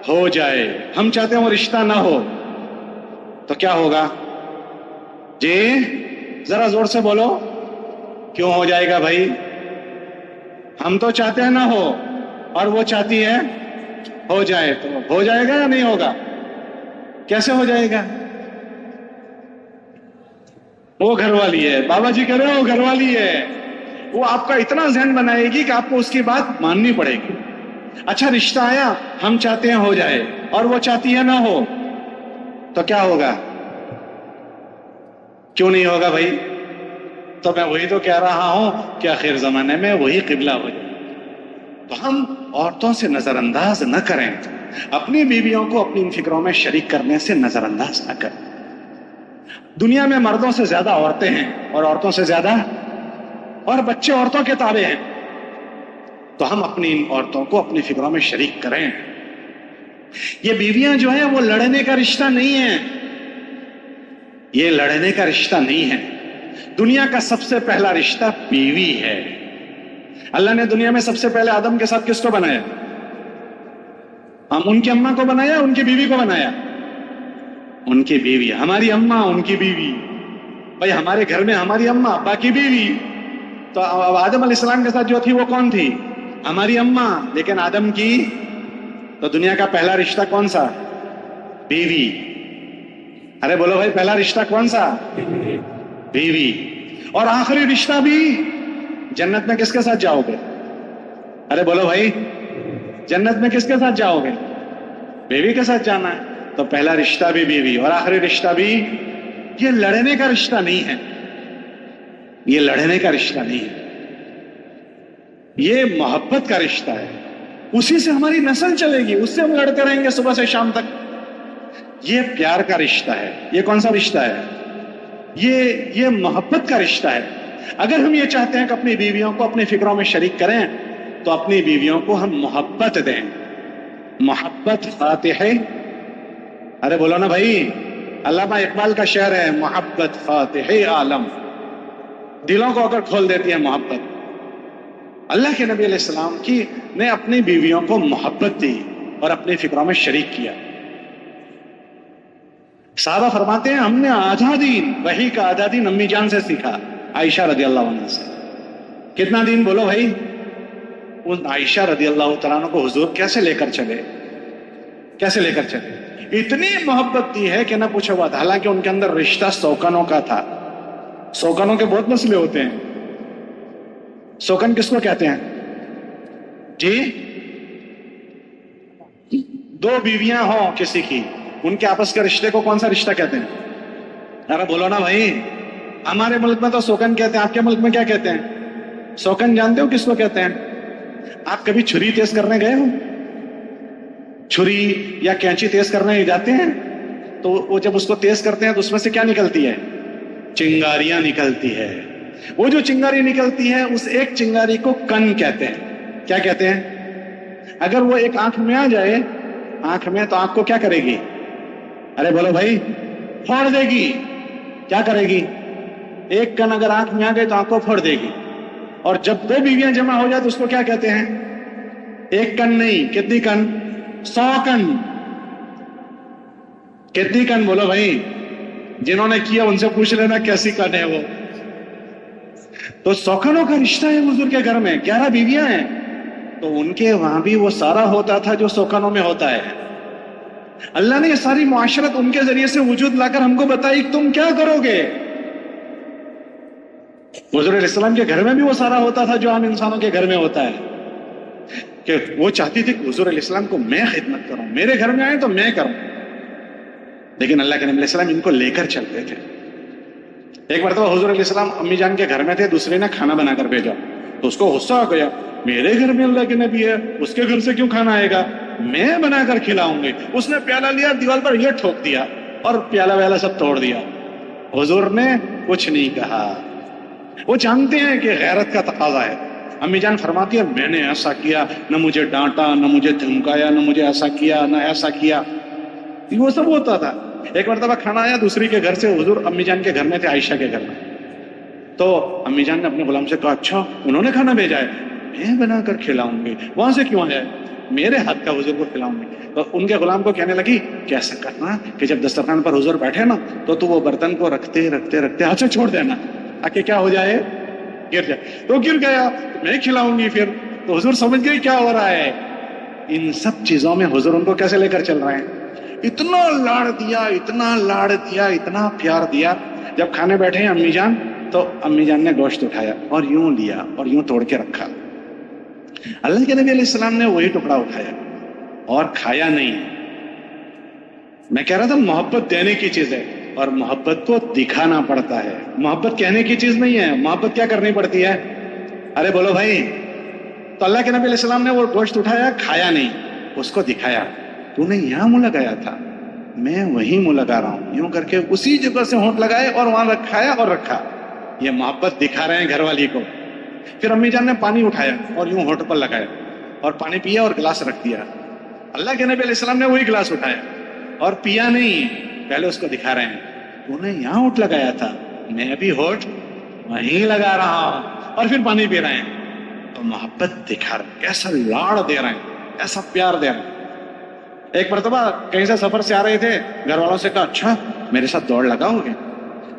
ہو جائے، ہم چاہتے ہیں وہ رشتہ نہ ہو، تو کیا ہوگا؟ جی ذرا زور سے بولو. کیوں ہو جائے گا بھائی؟ ہم تو چاہتے ہیں نہ ہو اور وہ چاہتی ہے ہو جائے، تو ہو جائے گا یا نہیں ہوگا؟ کیسے ہو جائے گا؟ وہ گھر والی ہے. بابا جی کہہ رہے ہیں وہ گھر والی ہے. وہ آپ کا اتنا ذہن بنائے گی کہ آپ کو اس کی بات ماننی پڑے گی. اچھا رشتہ آیا، ہم چاہتے ہیں ہو جائے اور وہ چاہتی ہے نہ ہو، تو کیا ہوگا؟ کیوں نہیں ہوگا بھائی؟ تو میں وہی تو کہہ رہا ہوں کہ آخر زمانے میں وہی قبلہ ہو جائے. تو ہم عورتوں سے نظر انداز نہ کریں، اپنی بیویوں کو اپنی ان فکروں میں شریک کرنے سے نظر انداز نہ کریں. دنیا میں مردوں سے زیادہ عورتیں ہیں، اور عورتوں سے زیادہ اور بچے عورتوں کے تابع ہیں. تو ہم اپنی ان عورتوں کو اپنی فکروں میں شریک کریں. یہ بیویاں جو ہیں وہ لڑنے کا رشتہ نہیں ہے، یہ لڑنے کا رشتہ نہیں ہے. دنیا کا سب سے پہلا رشتہ بیوی ہے. اللہ نے دنیا میں سب سے پہلے آدم کے ساتھ کس کو بنایا؟ ہم ان کی اماں کو بنایا، ان کی بیوی کو بنایا؟ ان کی بیوی. ہماری اماں، ان کی بیوی. بھائی ہمارے گھر میں ہماری اماں، ابا کی بیوی. تو آدم علیہ السلام کے ساتھ جو تھی وہ کون تھی؟ ہماری اماں، لیکن آدم کی. تو دنیا کا پہلا رشتہ کون سا؟ بیوی. ارے بولو بھائی پہلا رشتہ کون سا؟ بیوی. اور آخری رشتہ بھی جنت میں کس کے ساتھ جاؤ گے؟ ارے بولو بھائی جنت میں کس کے ساتھ جاؤ گے؟ بیوی کے ساتھ جانا ہے. تو پہلا رشتہ بھی بیوی اور آخری رشتہ بھی. یہ لڑنے کا رشتہ نہیں ہے، یہ لڑنے کا رشتہ نہیں ہے، یہ محبت کا رشتہ ہے. اسی سے ہماری نسل چلے گی، اس سے ہم لڑتے رہیں گے صبح سے شام تک. یہ پیار کا رشتہ ہے. یہ کون سا رشتہ ہے؟ یہ محبت کا رشتہ ہے. اگر ہم یہ چاہتے ہیں کہ اپنی بیویوں کو اپنی فکروں میں شریک کریں تو اپنی بیویوں کو ہم محبت دیں. محبت فاتح، ارے بولو نا بھائی، علامہ اقبال کا شعر ہے، محبت فاتح عالم، دلوں کو اگر کھول دیتی ہے محبت۔ اللہ کے نبی علیہ السلام کی نے اپنی بیویوں کو محبت دی اور اپنی فکروں میں شریک کیا۔ صحابہ فرماتے ہیں ہم نے آدھا دین، وحی کا آدھا دین امی جان سے سیکھا، عائشہ رضی اللہ عنہ سے۔ کتنا دین بولو بھائی؟ ان عائشہ رضی اللہ تعالیٰ عنہ کو حضور کیسے لے کر چلے، کیسے لے کر چلے؟ اتنی محبت دی ہے کہ نہ پوچھو بات۔ حالانکہ ان کے اندر رشتہ سوکنوں کا تھا، سوکنوں کے بہت مسئلے ہوتے ہیں۔ سوکن کس کو کہتے ہیں جی؟ دو بیویاں ہوں کسی کی، ان کے آپس کے رشتے کو کون سا رشتہ کہتے ہیں؟ ارے بولو نا بھائی، ہمارے ملک میں تو سوکن کہتے ہیں، آپ کے ملک میں کیا کہتے ہیں؟ سوکن جانتے ہو کس کو کہتے ہیں؟ آپ کبھی چھری تیز کرنے گئے ہو؟ چھری یا کینچی تیز کرنے جاتے ہیں تو وہ جب اس کو تیز کرتے ہیں تو اس میں سے کیا نکلتی ہے؟ چنگاریاں نکلتی ہے۔ وہ جو چنگاری نکلتی ہے اس ایک چنگاری کو کن کہتے ہیں۔ کیا کہتے ہیں؟ اگر وہ ایک آنکھ میں آ جائے، آنکھ میں، تو آنکھ کو کیا کرے گی؟ ارے بولو بھائی، پھوڑ دے گی۔ کیا کرے گی؟ ایک کن اگر آنکھ میں آ گئی تو آنکھ کو پھوڑ دے گی۔ اور جب دو بیویاں جمع ہو جائے تو اس کو کیا کہتے ہیں؟ ایک کن نہیں، کتنی کن؟ 100 کن۔ کتنی کن بولو بھائی؟ جنہوں نے کیا ان سے پوچھ لینا کیسی کن ہے وہ۔ تو سوکنوں کا رشتہ ہے حضور کے گھر میں، 11 بیویاں ہیں، تو ان کے وہاں بھی وہ سارا ہوتا تھا جو سوکنوں میں ہوتا ہے۔ اللہ نے یہ ساری معاشرت ان کے ذریعے سے وجود لا کر ہم کو بتائی کہ تم کیا کرو گے۔ حضور علیہ السلام کے گھر میں بھی وہ سارا ہوتا تھا جو عام انسانوں کے گھر میں ہوتا ہے، کہ وہ چاہتی تھی کہ حضور علیہ السلام کو میں خدمت کروں، میرے گھر میں آئے تو میں کروں۔ لیکن اللہ کے نبی علیہ السلام ان کو لے کر چلتے تھے۔ ایک مرتبہ حضور علیہ السلام امی جان کے گھر میں تھے، دوسرے نے کھانا بنا کر بھیجا تو اس کو غصہ آ گیا، میرے گھر میں اللہ کے نبی ہے، اس کے گھر سے کیوں کھانا آئے گا، میں بنا کر کھلاؤں گی۔ اس نے پیالہ لیا، دیوار پر یہ ٹھوک دیا اور پیالہ ویالہ سب توڑ دیا۔ حضور نے کچھ نہیں کہا، وہ جانتے ہیں کہ غیرت کا تقاضا ہے۔ امی جان فرماتی ہے میں نے ایسا کیا، نہ مجھے ڈانٹا، نہ مجھے دھمکایا، نہ مجھے ایسا کیا، نہ ایسا کیا، وہ سب ہوتا تھا۔ ایک مرتبہ کھانا آیا دوسری کے گھر سے، حضور امی جان کے گھر میں تھے، عائشہ کے گھر میں، تو امی جان نے اپنے غلام سے کہا اچھا انہوں نے کھانا بھیجا ہے، میں بنا کر کھلاؤں گی، وہاں سے کیوں آیا ہے، میرے ہاتھ کا حضور کو کھلاؤں گی۔ تو ان کے غلام کو کہنے لگی کہ ایسا کرنا کہ جب دسترخوان پر حضور بیٹھے نا تو وہ برتن کو رکھتے رکھتے رکھتے ہاتھ سے چھوڑ دینا تاکہ کیا ہو جائے، گر جائے۔ تو گر گیا، میں کھلاؤں گی پھر۔ تو حضور سمجھ گئے کیا ہو رہا ہے۔ ان سب چیزوں میں حضور ان کو کیسے لے کر چل رہے ہیں، اتنا لاڑ دیا، اتنا لاڑ دیا، اتنا پیار دیا۔ جب کھانے بیٹھے ہیں امی جان تو امی جان نے گوشت اٹھایا اور یوں لیا اور یوں توڑ کے رکھا۔ اللہ کے نبی علیہ السلام نے وہی ٹکڑا اٹھایا اور کھایا نہیں۔ میں کہہ رہا تھا محبت دینے کی چیز ہے اور محبت کو دکھانا پڑتا ہے، محبت کہنے کی چیز نہیں ہے۔ محبت کیا کرنی پڑتی ہے، ارے بولو بھائی۔ تو اللہ کے نبی علیہ السلام نے وہ گوشت اٹھایا، کھایا نہیں، اس کو دکھایا، تو نے یہاں منہ لگایا تھا، میں وہیں منہ لگا رہا ہوں، یوں کر کے اسی جگہ سے ہونٹ لگائے اور وہاں رکھایا اور رکھا۔ یہ محبت دکھا رہے ہیں گھر والی کو۔ پھر امی جان نے پانی اٹھایا اور یوں ہونٹ پر لگایا اور پانی پیا اور گلاس رکھ دیا۔ اللہ کے نبی علیہ السلام نے وہی گلاس اٹھایا اور پیا نہیں، پہلے اس کو دکھا رہے ہیں تو نے یہاں ہونٹ لگایا تھا، میں بھی ہونٹ وہیں لگا رہا ہوں، اور پھر پانی پی رہے ہیں۔ تو محبت دکھا رہے ہیں، ایسا لاڑ دے رہے ہیں، ایسا پیار دے رہے ہیں۔ ایک مرتبہ کہیں سے سفر سے آ رہے تھے، گھر والوں سے کہا اچھا میرے ساتھ دوڑ لگاؤ گے،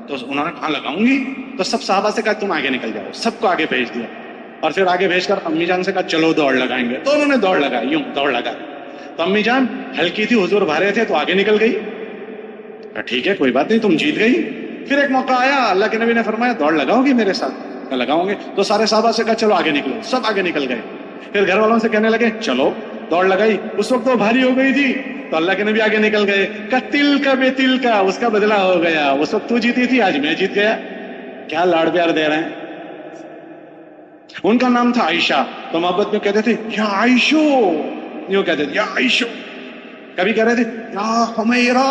تو انہوں نے کہا لگاؤں گی۔ تو سب صحابہ سے کہا تم آگے نکل جاؤ، سب کو آگے بھیج دیا، اور پھر آگے بھیج کر امی جان سے کہا چلو دوڑ لگائیں گے، تو انہوں نے دوڑ لگائی، یوں دوڑ لگا۔ تو امی جان ہلکی تھی، حضور بھارے تھے، تو آگے نکل گئی، ٹھیک ہے کوئی بات نہیں تم جیت گئی۔ پھر ایک موقع آیا، اللہ کے نبی نے فرمایا دوڑ لگاؤ گی میرے ساتھ، کہا لگاؤں گے۔ تو سارے صحابہ سے کہا چلو آگے نکلو، سب آگے نکل گئے۔ پھر گھر والوں سے کہنے لگے چلو، دوڑ لگائی، اس وقت وہ بھاری ہو گئی تھی، تو اللہ کے نبی آگے نکل گئے، کہ تل کا بے تل کا، اس کا بدلہ ہو گیا، اس وقت تو جیتی تھی آج میں جیت گیا۔ کیا لاڑ پیار دے رہے ہیں۔ ان کا نام تھا عائشہ، تو محبت میں کہتے تھے یا عائشو، یوں کہتے تھے یا عائشو، کبھی کہہ رہے تھے یا حمیرہ،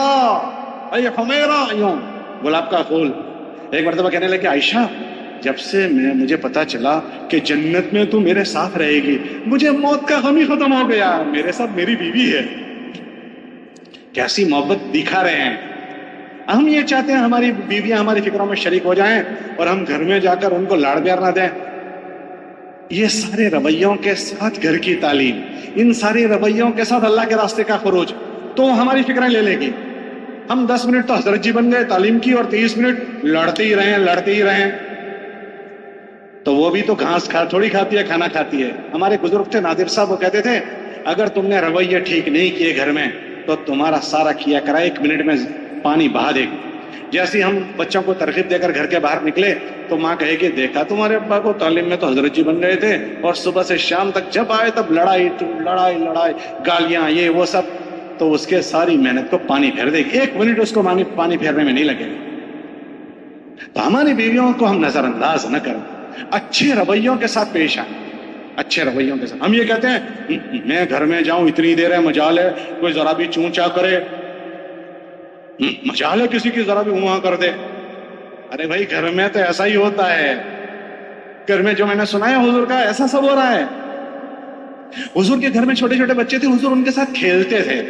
اے حمیرہ، یوں گلاب کا پھول۔ ایک مرتبہ کہنے لگے عائشہ جب سے مجھے پتا چلا کہ جنت میں تو میرے ساتھ رہے گی، مجھے موت کا غم ہی ختم ہو گیا، میرے ساتھ میری بیوی ہے۔ کیسی محبت دکھا رہے ہیں۔ ہم یہ چاہتے ہیں ہماری بیویاں ہماری فکروں میں شریک ہو جائیں اور ہم گھر میں جا کر ان کو لاڑ پیار نہ دیں۔ یہ سارے رویوں کے ساتھ گھر کی تعلیم، ان سارے رویوں کے ساتھ اللہ کے راستے کا خروج، تو ہماری فکریں لے لے گی۔ ہم 10 منٹ تو حضرت جی بن گئے تعلیم کی، اور 30 منٹ لڑتے ہی رہیں، تو وہ بھی تو گھاس تھوڑی کھاتی ہے، کھانا کھاتی ہے۔ ہمارے بزرگ تھے نادر صاحب، وہ کہتے تھے اگر تم نے رویے ٹھیک نہیں کیے گھر میں تو تمہارا سارا کیا کرا 1 منٹ میں پانی بہا دے گا۔ جیسے ہم بچوں کو ترغیب دے کر گھر کے باہر نکلے تو ماں کہے گی دیکھا تمہارے ابا کو، تعلیم میں تو حضرت جی بن گئے تھے، اور صبح سے شام تک جب آئے تب لڑائی گالیاں، یہ وہ سب، تو اس کے ساری محنت کو پانی پھیر دے گی، 1 منٹ اس کو پانی پھیرنے میں نہیں لگے گا۔ تو ہماری بیویوں کو ہم نظر انداز نہ کریں، اچھے رویوں کے ساتھ پیش آئیں، اچھے رویوں کے ساتھ۔ ہم یہ کہتے ہیں میں گھر میں جاؤں اتنی دیر ہے، مجال ہے کوئی ذرا بھی چون چا کرے، مجال ہے کسی کی ذرا بھی وہاں کر دے۔ ارے بھائی گھر میں تو ایسا ہی ہوتا ہے، گھر میں جو میں نے سنا ہے حضور کا ایسا سب ہو رہا ہے۔ حضور کے گھر میں چھوٹے چھوٹے بچے تھے، حضور ان کے ساتھ کھیلتے تھے،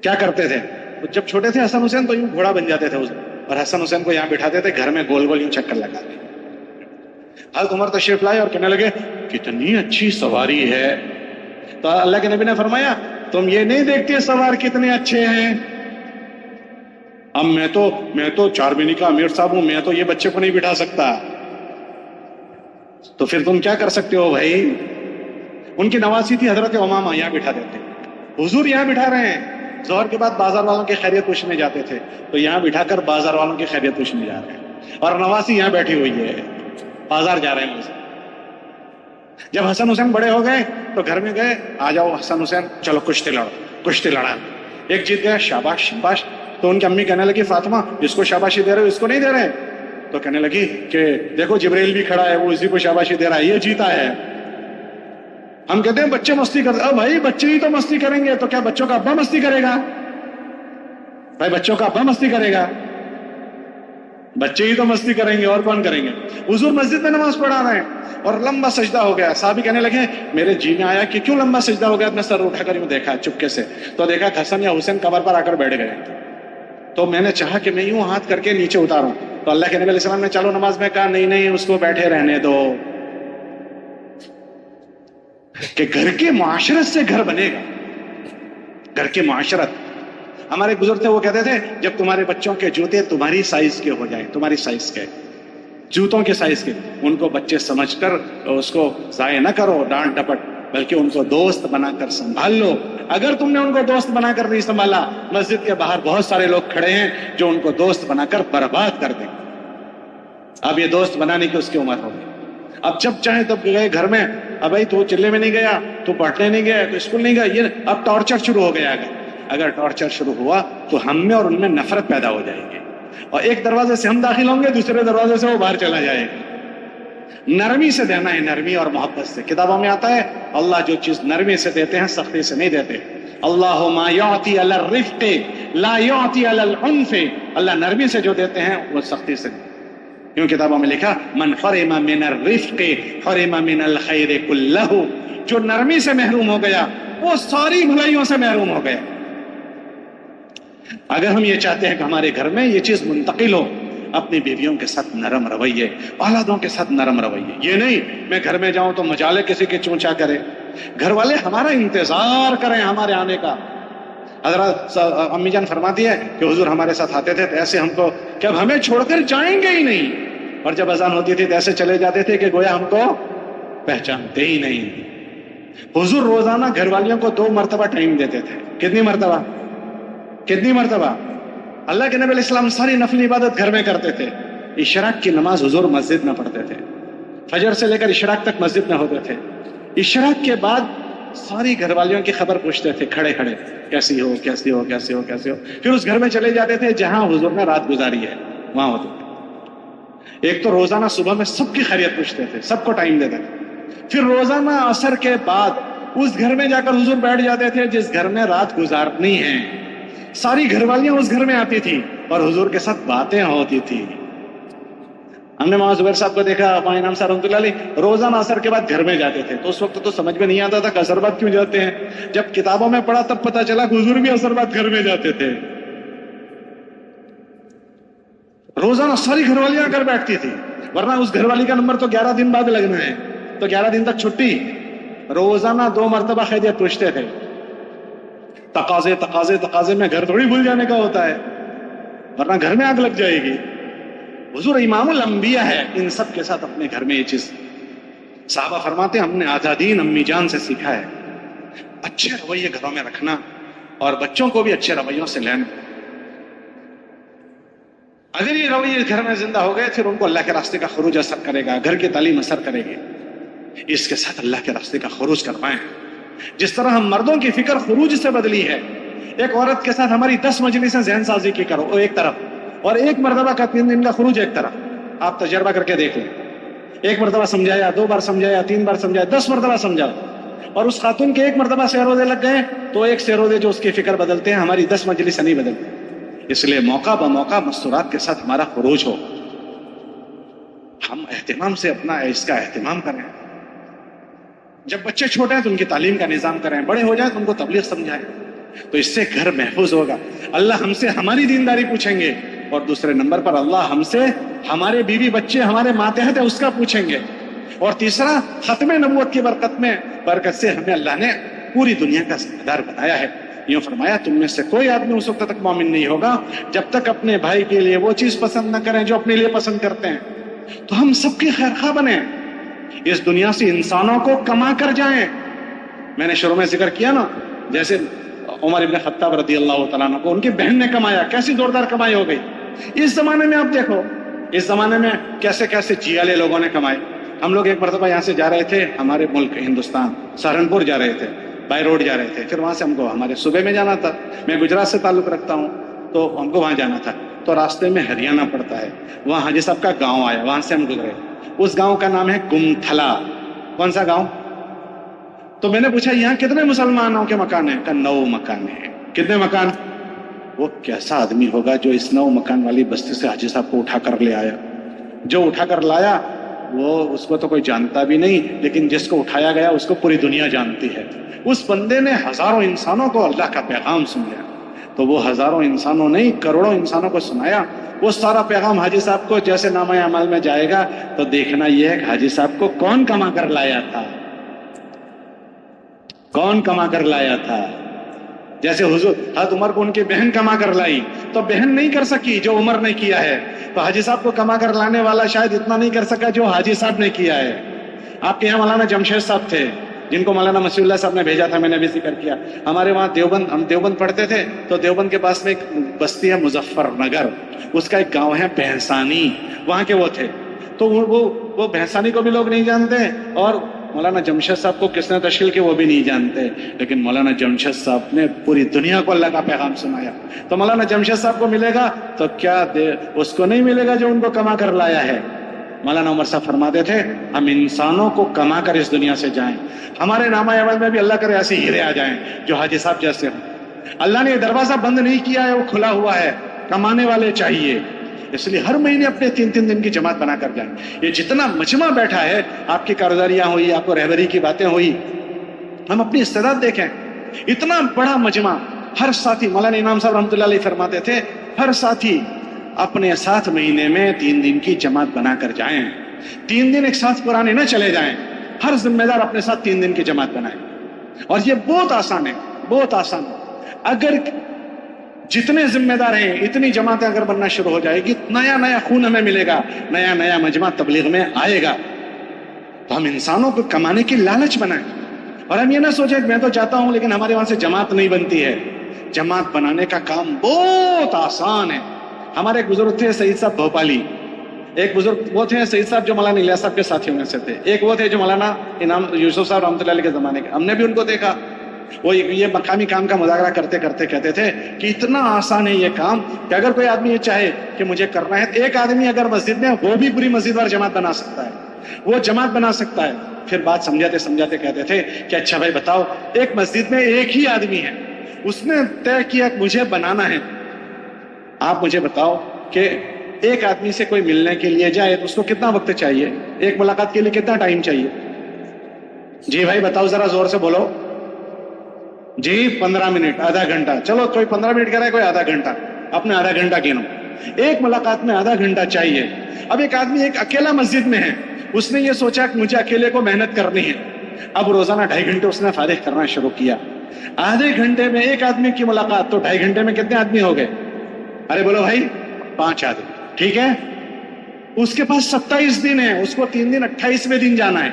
کیا کرتے تھے؟ جب چھوٹے تھے حسن حسین تو یوں گھوڑا بن جاتے تھے حضور، اور حسن حسین کو یہاں بٹھاتے تھے گھر میں، گول گول یوں چکر لگاتے۔ حضرت عمر تشریف لائے اور کہنے لگے کتنی اچھی سواری ہے، تو اللہ کے نبی نے فرمایا تم یہ نہیں دیکھتے سوار کتنے اچھے ہیں، اب میں تو 4 مہینے کا امیر صاحب ہوں، میں تو یہ بچے کو نہیں بٹھا سکتا، تو پھر تم کیا کر سکتے ہو بھائی؟ ان کی نواسی تھی حضرت امامہ، یہاں بٹھا دیتے، حضور یہاں بٹھا رہے ہیں۔ ظہر کے بعد بازار والوں کی خیریت پوچھنے جاتے تھے، تو یہاں بٹھا کر بازار والوں کی خیریت پوچھنے جا رہے ہیں، اور نواسی یہاں بیٹھی ہوئی ہے، بازار جا رہے ہیں۔ جب حسن حسین بڑے ہو گئے تو گھر میں گئے، آ جاؤ حسن حسین چلو کشتی لڑو، کشتی لڑا، ایک جیت گیا، شاباش شاباش۔ تو ان کی امی کہنے لگی فاطمہ جس کو شاباشی دے رہے ہو اس کو نہیں دے رہے؟ تو کہنے لگی کہ دیکھو جبریل بھی کھڑا ہے، وہ اسی کو شاباشی دے رہا ہے، یہ جیتا ہے۔ ہم کہتے ہیں بچے مستی کرتے، اب بھائی بچے ہی تو مستی کریں گے تو کیا بچوں کا ابا مستی کرے گا؟ بھائی بچوں کا ابا مستی کرے گا؟ بچے ہی تو مستی کریں گے، اور کون کریں گے؟ حضور مسجد میں نماز پڑھا رہے ہیں اور لمبا سجدہ ہو گیا، صحابی کہنے لگے میرے جی میں آیا کہ کیوں لمبا سجدہ ہو گیا، میں سر اٹھا کر یوں دیکھا چپکے سے، تو دیکھا حسن یا حسین قبر پر آ کر بیٹھ گئے، تو میں نے چاہا کہ میں یوں ہاتھ کر کے نیچے اتاروں، تو اللہ کے نبی علیہ السلام نے چالو نماز میں کہا نہیں اس کو بیٹھے رہنے دو، کہ گھر کے معاشرت سے گھر بنے گا، گھر کے معاشرت۔ ہمارے بزرگ تھے وہ کہتے تھے جب تمہارے بچوں کے جوتے تمہاری سائز کے ہو جائیں، تمہاری سائز کے جوتوں کے سائز کے، ان کو بچے سمجھ کر اس کو ضائع نہ کرو ڈانٹ ڈپٹ، بلکہ ان کو دوست بنا کر سنبھال لو۔ اگر تم نے ان کو دوست بنا کر نہیں سنبھالا، مسجد کے باہر بہت سارے لوگ کھڑے ہیں جو ان کو دوست بنا کر برباد کر دیں گے۔ اب یہ دوست بنانے کی اس کی عمر ہوگی، اب جب چاہے تب گئے گھر میں، اب بھائی تو چلے میں نہیں گیا، تو پڑھنے نہیں گیا، تو اسکول نہیں گیا، یہ اب ٹارچر شروع ہو گیا۔ اگر ٹارچر شروع ہوا تو ہم میں اور ان میں نفرت پیدا ہو جائے گی، اور ایک دروازے سے ہم داخل ہوں گے، دوسرے دروازے سے وہ باہر چلا جائے گا۔ نرمی سے دینا ہے، نرمی اور محبت سے۔ کتابوں میں آتا ہے اللہ جو چیز نرمی سے دیتے ہیں سختی سے نہیں دیتے۔ اللہ ما یعطی علی الرفق لا یعطی علی العنف، اللہ نرمی سے جو دیتے ہیں وہ سختی سے نہیں۔ کیوں کتابوں میں لکھا من حرم من الرفق حرم من الخیر کلہ، جو نرمی سے محروم ہو گیا وہ ساری بھلائیوں سے محروم ہو گیا۔ اگر ہم یہ چاہتے ہیں کہ ہمارے گھر میں یہ چیز منتقل ہو، اپنی بیویوں کے ساتھ نرم رویے، اولادوں کے ساتھ نرم رویے، یہ نہیں میں گھر میں جاؤں تو مجالے کسی کے چونچا کرے، گھر والے ہمارا انتظار کریں ہمارے آنے کا۔ حضرت امی جان فرماتی ہے کہ حضور ہمارے ساتھ آتے تھے تو ایسے ہم کو کہ اب ہمیں چھوڑ کر جائیں گے ہی نہیں، اور جب اذان ہوتی تھی تو ایسے چلے جاتے تھے کہ گویا ہم کو پہچانتے ہی نہیں۔ حضور روزانہ گھر والیوں کو 2 مرتبہ ٹائم دیتے تھے۔ کتنی مرتبہ؟ اللہ کے نبی علیہ السلام ساری نفلی عبادت گھر میں کرتے تھے۔ اشراق کی نماز حضور مسجد میں پڑھتے تھے، فجر سے لے کر اشراق تک مسجد میں ہوتے تھے۔ اشراق کے بعد ساری گھر والیوں کی خبر پوچھتے تھے کھڑے کھڑے، کیسی ہو کیسی ہو کیسی ہو کیسی ہو، پھر اس گھر میں چلے جاتے تھے جہاں حضور نے رات گزاری ہے، وہاں ہوتے تھے۔ ایک تو روزانہ صبح میں سب کی خیریت پوچھتے تھے، سب کو ٹائم دیتے تھے، پھر روزانہ عصر کے بعد اس گھر میں جا کر حضور بیٹھ جاتے تھے جس گھر میں رات گزارنی ہے، ساری گھر والیاں اس گھر میں آتی تھی اور حضور کے ساتھ باتیں ہوتی تھی۔ ہم نے وہاں زبیر صاحب کو دیکھا، وہاں انعام صاحب رحمۃ اللہ علیہ روزانہ عصر کے بعد گھر میں جاتے تھے، تو اس وقت تو سمجھ میں نہیں آتا تھا کہ عصر بعد کیوں جاتے ہیں، جب کتابوں میں پڑھا تب پتا چلا کہ حضور بھی عصر بعد گھر میں جاتے تھے۔ روزانہ ساری گھر والیاں کر بیٹھتی تھی، ورنہ اس گھر والی کا نمبر تو 11 دن بعد لگنا ہے، تو 11 دن تک چھٹی۔ روزانہ 2 مرتبہ خیریت پوچھتے تھے۔ تقاضے تقاضے تقاضے میں گھر تھوڑی بھول جانے کا ہوتا ہے، ورنہ گھر میں آگ لگ جائے گی۔ حضور امام الانبیاء ہے، ان سب کے ساتھ اپنے گھر میں یہ چیز۔ صحابہ فرماتے ہیں ہم نے آدھا دین امی جان سے سیکھا ہے، اچھے رویے گھروں میں رکھنا اور بچوں کو بھی اچھے رویوں سے لینا۔ اگر یہ رویے گھر میں زندہ ہو گئے پھر ان کو اللہ کے راستے کا خروج اثر کرے گا، گھر کی تعلیم اثر کرے گی۔ اس کے ساتھ اللہ کے راستے کا خروج کروائیں۔ جس طرح ہم مردوں کی فکر خروج سے بدلی ہے، ایک عورت کے ساتھ ہماری 10 مجلسیں ذہن سازی کی کرو ایک طرف، اور ایک مرتبہ کا 3 دن کا خروج ایک طرف۔ آپ تجربہ کر کے دیکھ لیں، ایک مرتبہ سمجھایا، 2 بار سمجھایا، 3 بار سمجھایا، 10 مرتبہ سمجھاؤ، اور اس خاتون کے ایک مرتبہ سیروزے لگ گئے تو ایک سیروزے جو اس کی فکر بدلتے ہیں ہماری 10 مجلسیں نہیں بدلتے۔ اس لیے موقع بموقع مستورات کے ساتھ ہمارا خروج ہو، ہم اہتمام سے اپنا اس کا اہتمام کریں۔ جب بچے چھوٹے ہیں تو ان کی تعلیم کا نظام کریں، بڑے ہو جائیں تو ان کو تبلیغ سمجھائیں، تو اس سے گھر محفوظ ہوگا۔ اللہ ہم سے ہماری دینداری پوچھیں گے، اور دوسرے نمبر پر اللہ ہم سے ہمارے بیوی بچے ہمارے ماتحت ہیں اس کا پوچھیں گے، اور تیسرا ختم نبوت کی برکت سے ہمیں اللہ نے پوری دنیا کا ذمہ دار بنایا ہے۔ یوں فرمایا تم میں سے کوئی آدمی اس وقت تک مومن نہیں ہوگا جب تک اپنے بھائی کے لیے وہ چیز پسند نہ کریں جو اپنے لیے پسند کرتے ہیں۔ تو ہم سب کی خیر خواہ بنیں، اس دنیا سے انسانوں کو کما کر جائیں۔ میں نے شروع میں ذکر کیا نا، جیسے عمر ابن خطاب رضی اللہ تعالیٰ عنہ کو ان کی بہن نے کمایا، کیسی زوردار کمائی ہو گئی۔ اس زمانے میں آپ دیکھو، اس زمانے میں کیسے کیسے جیالے لوگوں نے کمائے۔ ہم لوگ ایک مرتبہ یہاں سے جا رہے تھے، ہمارے ملک ہندوستان سہارنپور جا رہے تھے، بائی روڈ جا رہے تھے، پھر وہاں سے ہم کو ہمارے صوبے میں جانا تھا، میں گجرات سے تعلق رکھتا ہوں تو ہم کو وہاں جانا تھا، تو راستے میں ہریانہ پڑتا ہے، وہاں حاجی صاحب کا گاؤں آیا، وہاں سے ہم گزرے، اس گاؤں کا نام ہے گمتھلا۔ کون سا گاؤں؟ تو میں نے پوچھا یہاں کتنے مسلمانوں کے مکان ہیں؟ کہ 9 مکان ہیں۔ کتنے مکان؟ وہ کیسا آدمی ہوگا جو اس 9 مکان والی بستی سے حاجی صاحب کو اٹھا کر لے آیا؟ جو اٹھا کر لایا وہ اس کو تو کوئی جانتا بھی نہیں، لیکن جس کو اٹھایا گیا اس کو پوری دنیا جانتی ہے۔ اس بندے نے ہزاروں انسانوں کو اللہ کا پیغام سنایا، تو وہ ہزاروں انسانوں نہیں کروڑوں انسانوں کو سنایا۔ وہ سارا پیغام حاجی صاحب کو جیسے نامہ اعمال میں جائے گا تو دیکھنا یہ ہے کہ حاجی صاحب کو کون کما کر لایا تھا، کون کما کر لایا تھا۔ جیسے حضور حضرت عمر کو ان کی بہن کما کر لائی تو بہن نہیں کر سکی جو عمر نے کیا ہے، تو حاجی صاحب کو کما کر لانے والا شاید اتنا نہیں کر سکا جو حاجی صاحب نے کیا ہے۔ آپ کے یہاں مولانا جمشید صاحب تھے جن کو مولانا مسیح اللہ صاحب نے بھیجا تھا، میں نے بھی ذکر کیا۔ ہمارے وہاں دیوبند، ہم دیوبند پڑھتے تھے تو دیوبند کے پاس میں ایک بستی ہے مظفر نگر، اس کا ایک گاؤں ہے بھینسانی، وہاں کے وہ تھے۔ تو وہ بھینسانی کو بھی لوگ نہیں جانتے، اور مولانا جمشید صاحب کو کس نے تشکیل کی وہ بھی نہیں جانتے، لیکن مولانا جمشید صاحب نے پوری دنیا کو اللہ کا پیغام سنایا۔ تو مولانا جمشید صاحب کو ملے گا تو کیا اس کو نہیں ملے گا جو ان کو کما کر لایا ہے۔ مولانا عمر صاحب فرماتے تھے ہم انسانوں کو کما کر اس دنیا سے جائیں، ہمارے نامہ اعمال میں بھی اللہ کرے ایسے ہیرے آ جائیں جو حاجی صاحب جیسے ہوں۔ اللہ نے یہ دروازہ بند نہیں کیا ہے، وہ کھلا ہوا ہے، کمانے والے چاہیے۔ اس لیے ہر مہینے اپنے 3 دن کی جماعت بنا کر جائیں۔ یہ جتنا مجمع بیٹھا ہے، آپ کی کارگزاریاں ہوئی، آپ کو رہبری کی باتیں ہوئی، ہم اپنی استعداد دیکھیں، اتنا بڑا مجمع، ہر ساتھی، مولانا امام صاحب رحمۃ اللہ علیہ فرماتے تھے ہر ساتھی اپنے ساتھ مہینے میں 3 دن کی جماعت بنا کر جائیں۔ 3 دن ایک ساتھ پرانے نہ چلے جائیں، ہر ذمہ دار اپنے ساتھ 3 دن کی جماعت بنائیں۔ اور یہ بہت آسان ہے، بہت آسان ہے۔ اگر جتنے ذمہ دار ہیں اتنی جماعتیں اگر بننا شروع ہو جائے گی، نیا نیا خون ہمیں ملے گا، نیا نیا مجمع تبلیغ میں آئے گا۔ تو ہم انسانوں کو کمانے کی لالچ بنائیں، اور ہم یہ نہ سوچیں کہ میں تو چاہتا ہوں لیکن ہمارے وہاں سے جماعت نہیں بنتی ہے۔ جماعت بنانے کا کام بہت آسان ہے۔ ہمارے ایک بزرگ تھے سعید صاحب بھوپالی، ایک بزرگ وہ تھے سعید صاحب جو مولانا الیاس صاحب کے ساتھیوں میں سے تھے، ایک وہ تھے جو مولانا انعام یوسف صاحب رحمۃ اللہ علیہ کے زمانے کے، ہم نے بھی ان کو دیکھا۔ وہ یہ مقامی کام کا مذاکرہ کرتے کرتے کہتے تھے کہ اتنا آسان ہے یہ کام کہ اگر کوئی آدمی یہ چاہے کہ مجھے کرنا ہے، ایک آدمی اگر مسجد میں، وہ بھی پوری مسجد وار جماعت بنا سکتا ہے، وہ جماعت بنا سکتا ہے۔ پھر بات سمجھاتے سمجھاتے کہتے تھے کہ اچھا بھائی بتاؤ، ایک مسجد میں ایک ہی آدمی ہے، اس نے طے کیا کہ مجھے بنانا ہے، آپ مجھے بتاؤ کہ ایک آدمی سے کوئی ملنے کے لیے جائے تو اس کو کتنا وقت چاہیے؟ ایک ملاقات کے لیے کتنا ٹائم چاہیے؟ جی بھائی بتاؤ ذرا زور سے بولو. جی 15 منٹ، آدھا گھنٹہ. چلو کوئی 15 منٹ کرے، کوئی آدھا گھنٹہ، اپنے آدھا گھنٹہ گنو. ایک ملاقات میں آدھا گھنٹہ چاہیے. اب ایک آدمی ایک اکیلا مسجد میں ہے، اس نے یہ سوچا کہ مجھے اکیلے کو محنت کرنی ہے. اب روزانہ 2.5 گھنٹے اس نے فارغ کرنا شروع کیا. آدھے گھنٹے میں ایک آدمی کی ملاقات، تو 2.5 گھنٹے میں کتنے آدمی ہو گئے؟ ارے بولو بھائی، 5 آدمی. ٹھیک ہے. اس کے پاس 27 دن ہے، اس کو 3 دن 28ویں دن جانا ہے.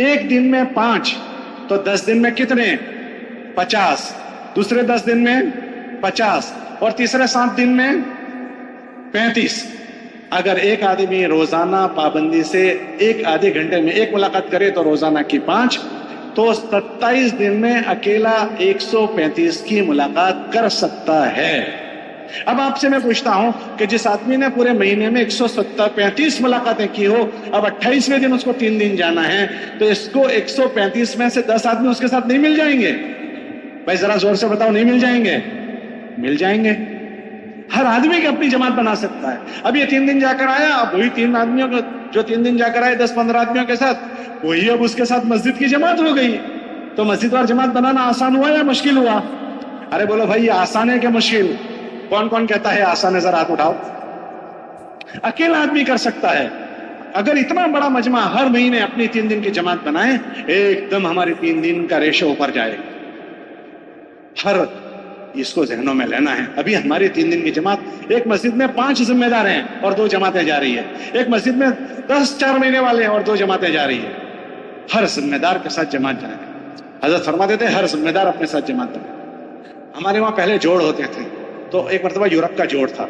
ایک دن میں 5 تو 10 دن میں کتنے؟ 50. دوسرے 10 دن میں 50 اور تیسرے 7 دن میں 35. اگر ایک آدمی روزانہ پابندی سے ایک آدھے گھنٹے میں ایک ملاقات کرے تو روزانہ کی 5، تو 27 دن میں اکیلا 135 کی ملاقات کر سکتا ہے. اب آپ سے میں پوچھتا ہوں کہ جس آدمی نے پورے مہینے میں 135 ملاقاتیں کی ہو، اب 28ویں دن اس کو 3 دن جانا ہے، تو اس کو 135 میں سے 10 آدمی اس کے ساتھ نہیں مل جائیں گے؟ بھائی ذرا زور سے بتاؤ، نہیں مل جائیں گے؟ مل جائیں گے. ہر آدمی کی اپنی جماعت بنا سکتا ہے. اب یہ 3 دن جا کر آیا، اب وہی 3 آدمیوں کو جو 3 دن جا کر آئے 10-15 آدمیوں کے ساتھ، وہی اب اس کے ساتھ مسجد کی جماعت ہو گئی. تو مسجد اور جماعت بنانا آسان ہوا یا مشکل ہوا؟ ارے بولو بھائی، یہ آسان ہے کہ مشکل؟ کون کون کہتا ہے آسان ہے؟ ذرا ہاتھ اٹھاؤ. اکیلا آدمی کر سکتا ہے. اگر اتنا بڑا مجمع ہر مہینے اپنی 3 دن کی جماعت بنائے، ایک دم ہماری 3 دن کا ریشو اوپر جائے گا. ہر اس کو ذہنوں میں لینا ہے. ابھی ہماری 3 دن کی جماعت، ایک مسجد میں 5 ذمہ دار ہیں اور 2 جماعتیں جا رہی ہے. ایک مسجد میں 10 4 مہینے والے ہیں اور 2 جماعتیں جا رہی ہے. ہر ذمہ دار کے ساتھ جماعت جائے. حضرت فرماتے تھے ہر ذمہ دار اپنے ساتھ جماعت جائے. ہمارے وہاں پہلے جوڑ ہوتے تھے، تو ایک مرتبہ یورپ کا جوڑ تھا.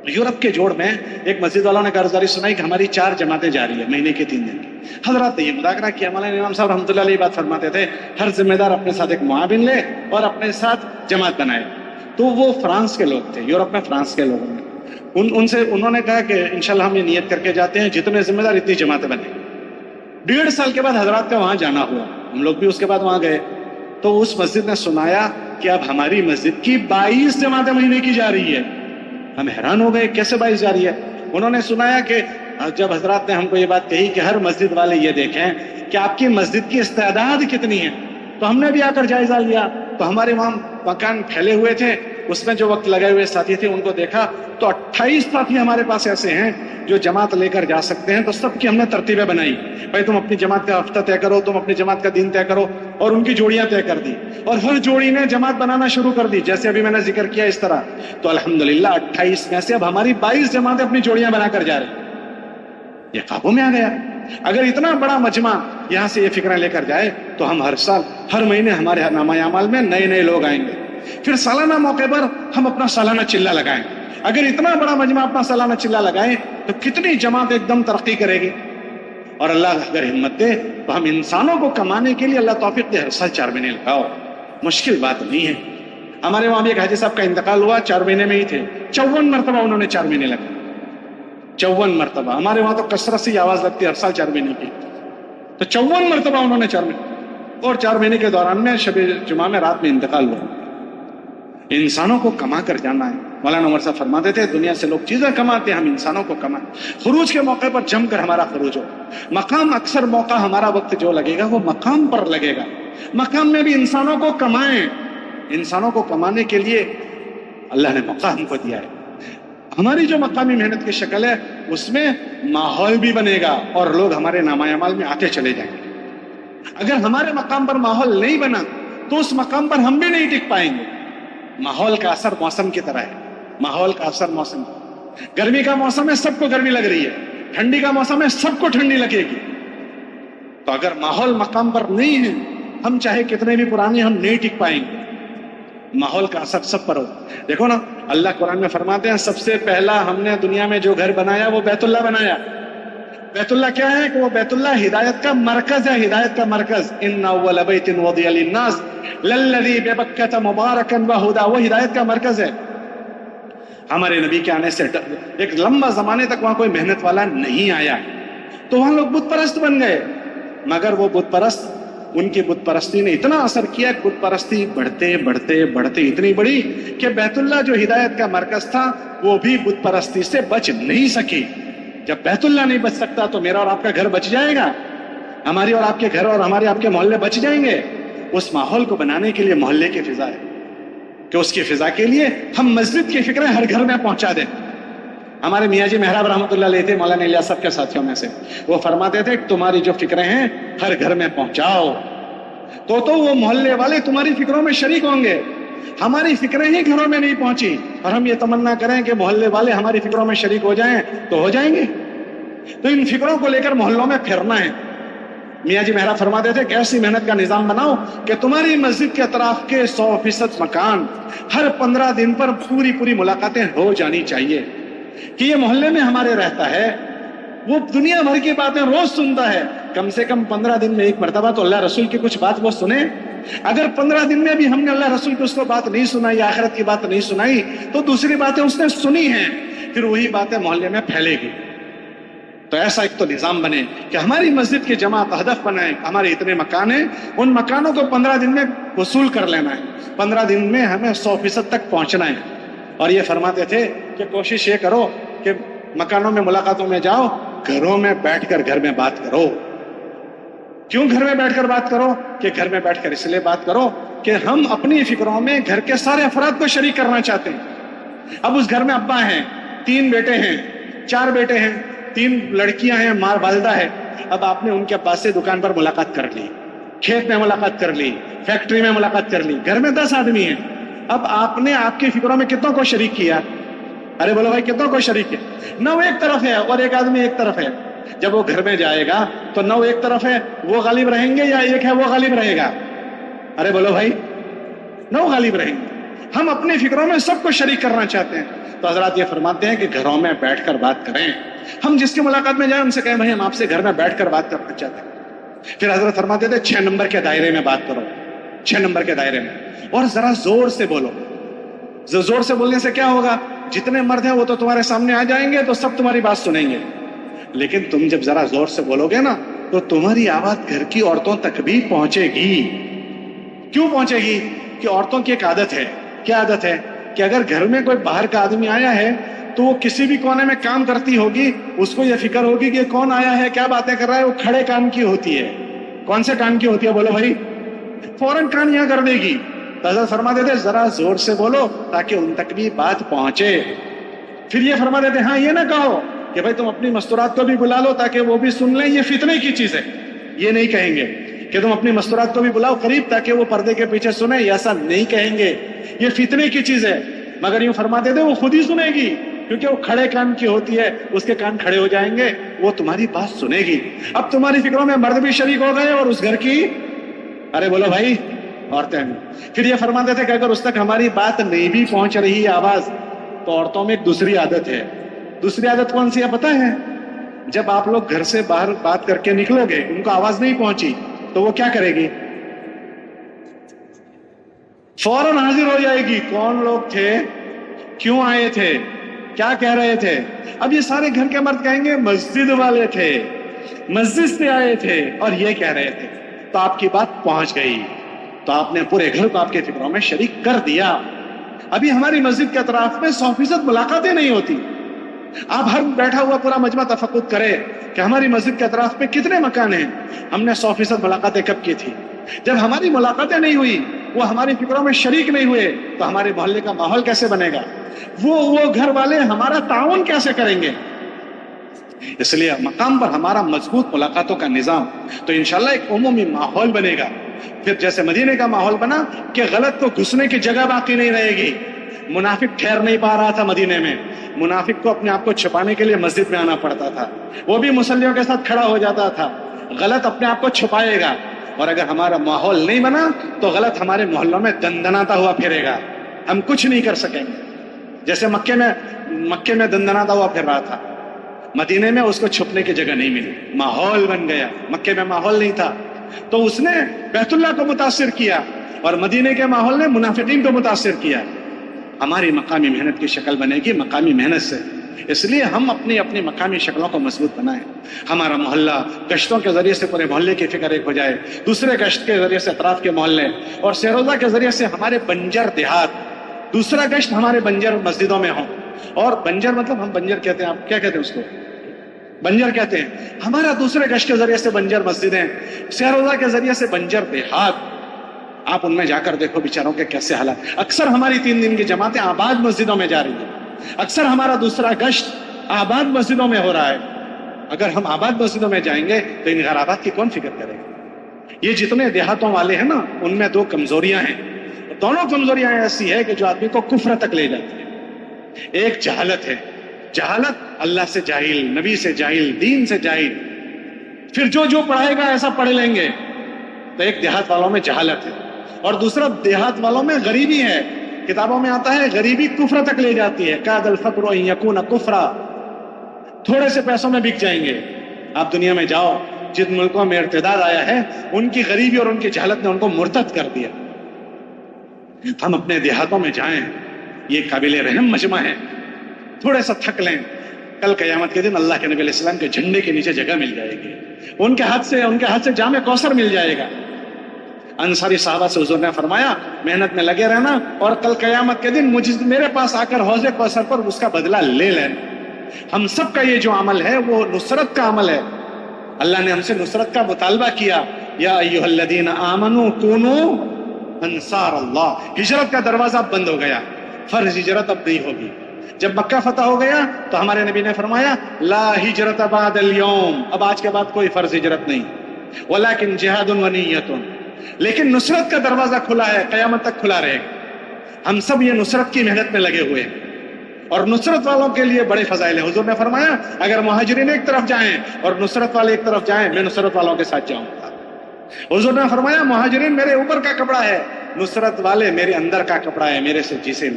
یورپ کے جوڑ میں ایک مسجد والوں نے کارگزاری سنائی کہ ہماری 4 جماعتیں جاری ہے مہینے کے 3 دن کی. حضرات نے یہ مذاکرہ کیا. مولانا امام صاحب رحمۃ اللہ علیہ بات فرماتے تھے ہر ذمہ دار اپنے ساتھ ایک معاون لے اور اپنے ساتھ جماعت بنائے. تو وہ فرانس کے لوگ تھے، یورپ میں فرانس کے لوگوں نے ان سے انہوں نے کہا کہ انشاءاللہ ہم یہ نیت کر کے جاتے ہیں جتنے ذمہ دار اتنی جماعتیں بنے. 1.5 سال کے بعد حضرات کا وہاں جانا ہوا، ہم لوگ بھی اس کے بعد وہاں گئے. تو اس مسجد نے سنایا کہ اب ہماری مسجد کی 22 جماعتیں مہینے کی جا رہی ہے. ہم حیران ہو گئے، کیسے 22 جا رہی ہے؟ انہوں نے سنایا کہ جب حضرات نے ہم کو یہ بات کہی کہ ہر مسجد والے یہ دیکھیں کہ آپ کی مسجد کی استعداد کتنی ہے، تو ہم نے بھی آ کر جائزہ لیا. تو ہمارے وہاں مکان پھیلے ہوئے تھے، اس میں جو وقت لگے ہوئے ساتھی تھے ان کو دیکھا تو 28 ساتھی ہمارے پاس ایسے ہیں جو جماعت لے کر جا سکتے ہیں. تو سب کی ہم نے ترتیبیں بنائی. بھائی تم اپنی جماعت کا ہفتہ طے کرو، تم اپنی جماعت کا دن طے کرو، اور ان کی جوڑیاں طے کر دی. اور ہر جوڑی نے جماعت بنانا شروع کر دی، جیسے ابھی میں نے ذکر کیا اس طرح. تو الحمدللہ 28 میں سے اب ہماری 22 جماعتیں اپنی جوڑیاں بنا کر جا رہی. یہ قابو میں آ گیا. اگر اتنا بڑا مجمع یہاں سے یہ فکریں لے کر جائے تو ہم ہر سال ہر مہینے ہمارے نامہ اعمال میں نئے نئے لوگ آئیں گے. پھر سالانہ موقع پر ہم اپنا سالانہ چلہ لگائیں. اگر اتنا بڑا مجمع اپنا سالانہ چلہ لگائیں تو کتنی جماعت ایک دم ترقی کرے گی. اور اللہ اگر ہمت دے تو ہم انسانوں کو کمانے کے لیے اللہ توفیق دے ہر سال 4 مہینے لگاؤ. مشکل بات نہیں ہے. ہمارے وہاں بھی ایک حاجی صاحب کا انتقال ہوا، 4 مہینے میں ہی تھے. 54 مرتبہ انہوں نے 4 مہینے لگائے. 54 مرتبہ. ہمارے وہاں تو کثرت سے آواز لگتی ہے ہر سال 4 مہینے کی. تو 54 مرتبہ انہوں نے 4 مہینے، اور 4 مہینے کے دوران میں شب جمعہ میں رات میں انتقال ہوا. انسانوں کو کما کر جانا ہے. مولانا عمر صاحب فرماتے تھے دنیا سے لوگ چیزیں کماتے ہیں، ہم انسانوں کو کمائیں. خروج کے موقع پر جم کر ہمارا خروج ہو. مقام اکثر موقع ہمارا وقت جو لگے گا وہ مقام پر لگے گا. مقام میں بھی انسانوں کو کمائیں. انسانوں کو کمانے کے لیے اللہ نے موقع ہم کو دیا ہے. ہماری جو مقامی محنت کی شکل ہے اس میں ماحول بھی بنے گا اور لوگ ہمارے نامہ اعمال میں آتے چلے جائیں گے. اگر ہمارے مقام پر ماحول نہیں بنا تو اس مقام پر ہم بھی نہیں ٹک پائیں گے. ماحول کا اثر موسم کی طرح ہے. ماحول کا اثر موسم، گرمی کا موسم ہے سب کو گرمی لگ رہی ہے، ٹھنڈی کا موسم ہے سب کو ٹھنڈی لگے گی. تو اگر ماحول مقام پر نہیں ہے، ہم چاہے کتنے بھی پرانے ہم نہیں ٹک پائیں گے. ماحول کا اثر سب پر ہو. دیکھو نا اللہ قرآن میں فرماتے ہیں سب سے پہلا ہم نے دنیا میں جو گھر بنایا وہ بیت اللہ بنایا. بیت اللہ کیا ہے کہ وہ بیت اللہ ہدایت کا مرکز ہے. ہدایت کا مرکز ان اول بیت وضع للناس للذی ببکۃ مبارکا وہدی، وہ ہدایت کا مرکز ہے. ہمارے نبی کے آنے سے ایک لمبا زمانے تک وہاں کوئی محنت والا نہیں آیا، تو وہاں لوگ بت پرست بن گئے. مگر وہ بت پرست ان کی بت پرستی نے اتنا اثر کیا کہ بت پرستی بڑھتے بڑھتے بڑھتے اتنی بڑی کہ بیت اللہ جو ہدایت کا مرکز تھا وہ بھی بت پرستی سے بچ نہیں سکی. جب بیت اللہ نہیں بچ سکتا تو میرا اور آپ کا گھر بچ جائے گا؟ ہماری اور آپ کے گھر اور ہمارے آپ کے محلے بچ جائیں گے؟ اس ماحول کو بنانے کے لیے محلے کی فضا ہے کہ اس کی فضا کے لیے ہم مسجد کی فکریں ہر گھر میں پہنچا دیں. ہمارے میاں جی محراب رحمۃ اللہ علیہ تھے مولانا الیاس صاحب کے ساتھیوں میں سے، وہ فرماتے تھے کہ تمہاری جو فکریں ہیں ہر گھر میں پہنچاؤ تو وہ محلے والے تمہاری فکروں میں شریک ہوں گے. ہماری فکریں ہی گھروں میں نہیں پہنچی اور ہم یہ تمنا کریں کہ محلے والے ہماری فکروں میں شریک ہو جائیں تو ہو جائیں گے. تو ان فکروں کو لے کر محلوں میں پھرنا ہے. میاں جی محراب فرماتے تھے کہ ایسی محنت کا نظام بناؤ کہ تمہاری مسجد کے اطراف کے 100% مکان ہر 15 دن پر پوری ملاقاتیں ہو جانی چاہیے کہ یہ محلے میں ہمارے رہتا ہے، وہ دنیا بھر کی باتیں روز سنتا ہے، کم سے کم 15 دن میں ایک مرتبہ تو اللہ رسول کی کچھ بات وہ سنے. اگر 15 دن میں بھی ہم نے اللہ رسول کی اس کو بات نہیں سنائی، آخرت کی بات نہیں سنائی، تو دوسری باتیں اس نے سنی ہیں، پھر وہی باتیں محلے میں پھیلے گی. تو ایسا ایک تو نظام بنے کہ ہماری مسجد کی جماعت ہدف بنائے، ہمارے اتنے مکان ہیں، ان مکانوں کو 15 دن میں وصول کر لینا ہے، 15 دن میں ہمیں 100% تک پہنچنا ہے. اور یہ فرماتے تھے کہ کوشش یہ کرو کہ مکانوں میں ملاقاتوں میں جاؤ، گھروں میں بیٹھ کر گھر میں بات کرو. کیوں گھر میں بیٹھ کر بات کرو؟ کہ گھر میں بیٹھ کر اس لیے بات کرو کہ ہم اپنی فکروں میں گھر کے سارے افراد کو شریک کرنا چاہتے ہیں. اب اس گھر میں ابا ہیں، 3 بیٹے ہیں، 4 بیٹے ہیں، 3 لڑکیاں ہیں، ماں والدہ ہے. اب آپ نے ان کے پاس سے دکان پر ملاقات کر لی، کھیت میں ملاقات کر لی، فیکٹری میں ملاقات کر لی، گھر میں 10 آدمی ہیں. اب آپ نے آپ کی فکروں میں کتنوں کو شریک کیا؟ ارے بولو بھائی کتنوں کو شریک کیا؟ 9 ایک طرف ہے اور ایک آدمی ایک طرف ہے. جب وہ گھر میں جائے گا تو 9 ایک طرف ہے، وہ غالب رہیں گے یا ایک ہے وہ غالب رہے گا؟ ارے بولو بھائی 9 غالب رہیں گے. ہم اپنی فکروں میں سب کو شریک کرنا چاہتے ہیں. تو حضرات یہ فرماتے ہیں کہ گھروں میں بیٹھ کر بات کریں. ہم جس کی ملاقات میں جائیں ان سے کہیں بھائی ہم آپ سے گھر میں بیٹھ کر بات کرنا چاہتے ہیں. پھر حضرت فرماتے تھے 6 نمبر کے دائرے میں بات کرو، 6 نمبر کے دائرے میں، اور ذرا زور سے بولو. زور سے بولنے سے کیا ہوگا؟ جتنے مرد ہیں وہ تو تمہارے سامنے آ جائیں گے تو سب تمہاری بات سنیں گے. لیکن تم جب ذرا زور سے بولو گے نا تو تمہاری آواز گھر کی عورتوں تک بھی پہنچے گی. کیوں پہنچے گی؟ کہ عورتوں کی ایک عادت ہے. کیا عادت ہے؟ کہ اگر گھر میں کوئی باہر کا آدمی آیا ہے تو وہ کسی بھی کونے میں کام کرتی ہوگی، اس کو یہ فکر ہوگی کہ کون آیا ہے، کیا باتیں کر رہا ہے. وہ کھڑے کان کی ہوتی ہے. کون سے کان کی ہوتی ہے بولو بھائی؟ فوراً کان یہاں کر دے گی. حضرت فرما دیتے ذرا زور سے بولو تاکہ ان تک بھی بات پہنچے. پھر یہ فرما دیتے ہاں یہ نہ کہو کہ بھائی تم اپنی مستورات کو بھی بلا لو تاکہ وہ بھی سن لیں، یہ فتنے کی چیز ہے. یہ نہیں کہیں گے کہ تم اپنی مستورات کو بھی بلاؤ قریب تاکہ وہ پردے کے پیچھے سنیں، ایسا نہیں کہیں گے، یہ فتنے کی چیز ہے. مگر یوں فرما دیتے وہ خود ہی سنے گی کیونکہ وہ کھڑے کان کی ہوتی ہے، اس کے کان کھڑے ہو جائیں گے، وہ تمہاری بات سنے گی. اب تمہاری فکروں میں مرد بھی شریک ہو گئے اور اس گھر کی ارے بولو بھائی عورتیں بھی. پھر یہ فرماتے تھے کہ اگر اس تک ہماری بات نہیں بھی پہنچ رہی آواز تو عورتوں میں ایک دوسری عادت ہے. دوسری عادت کون سی ہے پتہ ہے؟ جب آپ لوگ گھر سے باہر بات کر کے نکلو گے، ان کو آواز نہیں پہنچی تو وہ کیا کرے گی؟ فوراً حاضر ہو جائے گی. کون لوگ تھے، کیوں آئے تھے، کیا کہہ رہے تھے؟ اب یہ سارے گھر کے مرد کہیں گے مسجد والے تھے، مسجد سے آئے تھے اور یہ کہہ رہے تھے. تو آپ کی بات پہنچ گئی، تو آپ نے پورے گھر کو آپ کے فکروں میں شریک کر دیا. ابھی ہماری مسجد کے اطراف میں 100% ملاقاتیں نہیں ہوتی. آپ ہر بیٹھا ہوا پورا مجمع تفقد کرے کہ ہماری مسجد کے اطراف میں کتنے مکان ہیں، ہم نے 100% ملاقاتیں کب کی تھی. جب ہماری ملاقاتیں نہیں ہوئی، وہ ہماری فکروں میں شریک نہیں ہوئے، تو ہمارے محلے کا ماحول کیسے بنے گا؟ وہ گھر والے ہمارا تعاون کیسے کریں گے؟ اس لیے مقام پر ہمارا مضبوط ملاقاتوں کا نظام، تو انشاءاللہ ایک عمومی ماحول بنے گا. پھر جیسے مدینے کا ماحول بنا کہ غلط کو گھسنے کی جگہ باقی نہیں رہے گی. منافق ٹھہر نہیں پا رہا تھا مدینے میں، منافق کو اپنے آپ کو چھپانے کے لیے مسجد میں آنا پڑتا تھا. وہ بھی مصلیوں کے ساتھ کھڑا ہو جاتا تھا. غلط اپنے آپ کو چھپائے گا، اور اگر ہمارا ماحول نہیں بنا تو غلط ہمارے محلوں میں دندناتا ہوا پھرے گا، ہم کچھ نہیں کر سکیں گے. جیسے مکے میں دندناتا ہوا پھر رہا تھا، مدینے میں اس کو چھپنے کی جگہ نہیں ملی، ماحول بن گیا. مکے میں ماحول نہیں تھا تو اس نے بیت اللہ کو متاثر کیا، اور مدینے کے ماحول نے منافقین کو متاثر کیا. ہماری مقامی محنت کی شکل بنے گی مقامی محنت سے. اس لیے ہم اپنی اپنی مقامی شکلوں کو مضبوط بنائیں. ہمارا محلہ گشتوں کے ذریعے سے پورے محلے کی فکر ایک ہو جائے، دوسرے گشت کے ذریعے سے اطراف کے محلے، اور سیروزہ کے ذریعے سے ہمارے بنجر دیہات، دوسرا گشت ہمارے بنجر مسجدوں میں ہوں. اور بنجر مطلب ہم بنجر کہتے ہیں، آپ کیا کہتے ہیں اس کو؟ بنجر کہتے ہیں. ہمارا دوسرے گشت کے ذریعے سے بنجر مسجدیں، سیروزہ کے ذریعے سے بنجر دیہات. آپ ان میں جا کر دیکھو بیچاروں کے کیسے حالات. اکثر ہماری 3 دن کی جماعتیں آباد مسجدوں میں جا رہی ہیں، اکثر ہمارا دوسرا گشت آباد مسجدوں میں ہو رہا ہے. اگر ہم آباد مسجدوں میں جائیں گے تو ان غرابات کی کون فکر کرے گا؟ یہ جتنے دیہاتوں والے ہیں نا، ان میں 2 کمزوریاں ہیں. دونوں کمزوریاں ایسی ہے کہ جو آدمی کو کفر تک لے جاتی ہیں. ایک جہالت ہے، جہالت، اللہ سے جاہل، نبی سے جاہل، دین سے جاہل. پھر جو پڑھائے گا ایسا پڑھ لیں گے. تو ایک دیہات والوں میں جہالت ہے، اور دوسرا دیہات والوں میں غریبی ہے. کتابوں میں آتا ہے غریبی کفر تک لے جاتی ہے. کاد الفقر ان یکون کفرا، تھوڑے سے پیسوں میں بک جائیں گے. آپ دنیا میں جاؤ، جن ملکوں میں ارتداد آیا ہے، ان کی غریبی اور ان کی جہالت نے ان کو مرتد کر دیا. ہم اپنے دیہاتوں میں جائیں، یہ قابل رحم مجمع ہے. تھوڑے سا تھک لیں، کل قیامت کے دن اللہ کے نبی علیہ السلام کے جھنڈے کے نیچے جگہ مل جائے گی. ان کے ہاتھ سے جام کوثر مل جائے گا. انصاری صحابہ سے حضور نے فرمایا محنت میں لگے رہنا، اور کل قیامت کے دن میرے پاس آ کر حوض کوثر پر اس کا بدلہ لے لینا. ہم سب کا یہ جو عمل ہے وہ نصرت کا عمل ہے. اللہ نے ہم سے نصرت کا مطالبہ کیا، یا ایھا الذین آمنوا کونوا انصار اللہ. ہجرت کا دروازہ بند ہو گیا، فرض ہجرت اب نہیں ہوگی. جب مکہ فتح ہو گیا تو ہمارے نبی نے فرمایا لا ہجرت بعد اليوم، اب آج کے بعد کوئی فرض ہجرت نہیں، ولکن جہاد و نیت. لیکن نصرت کا دروازہ کھلا ہے، قیامت تک کھلا رہے گا. ہم سب یہ نصرت کی محنت میں لگے ہوئے ہیں، اور نصرت والوں کے لیے بڑے فضائل ہیں. حضور نے فرمایا اگر مہاجرین ایک طرف جائیں اور نصرت والے ایک طرف جائیں، میں نصرت والوں کے ساتھ جاؤں گا. حضور نے فرمایا مہاجرین میرے اوپر کا کپڑا ہے، نصرت والے میرے اندر کا کپڑا ہے، میرے سے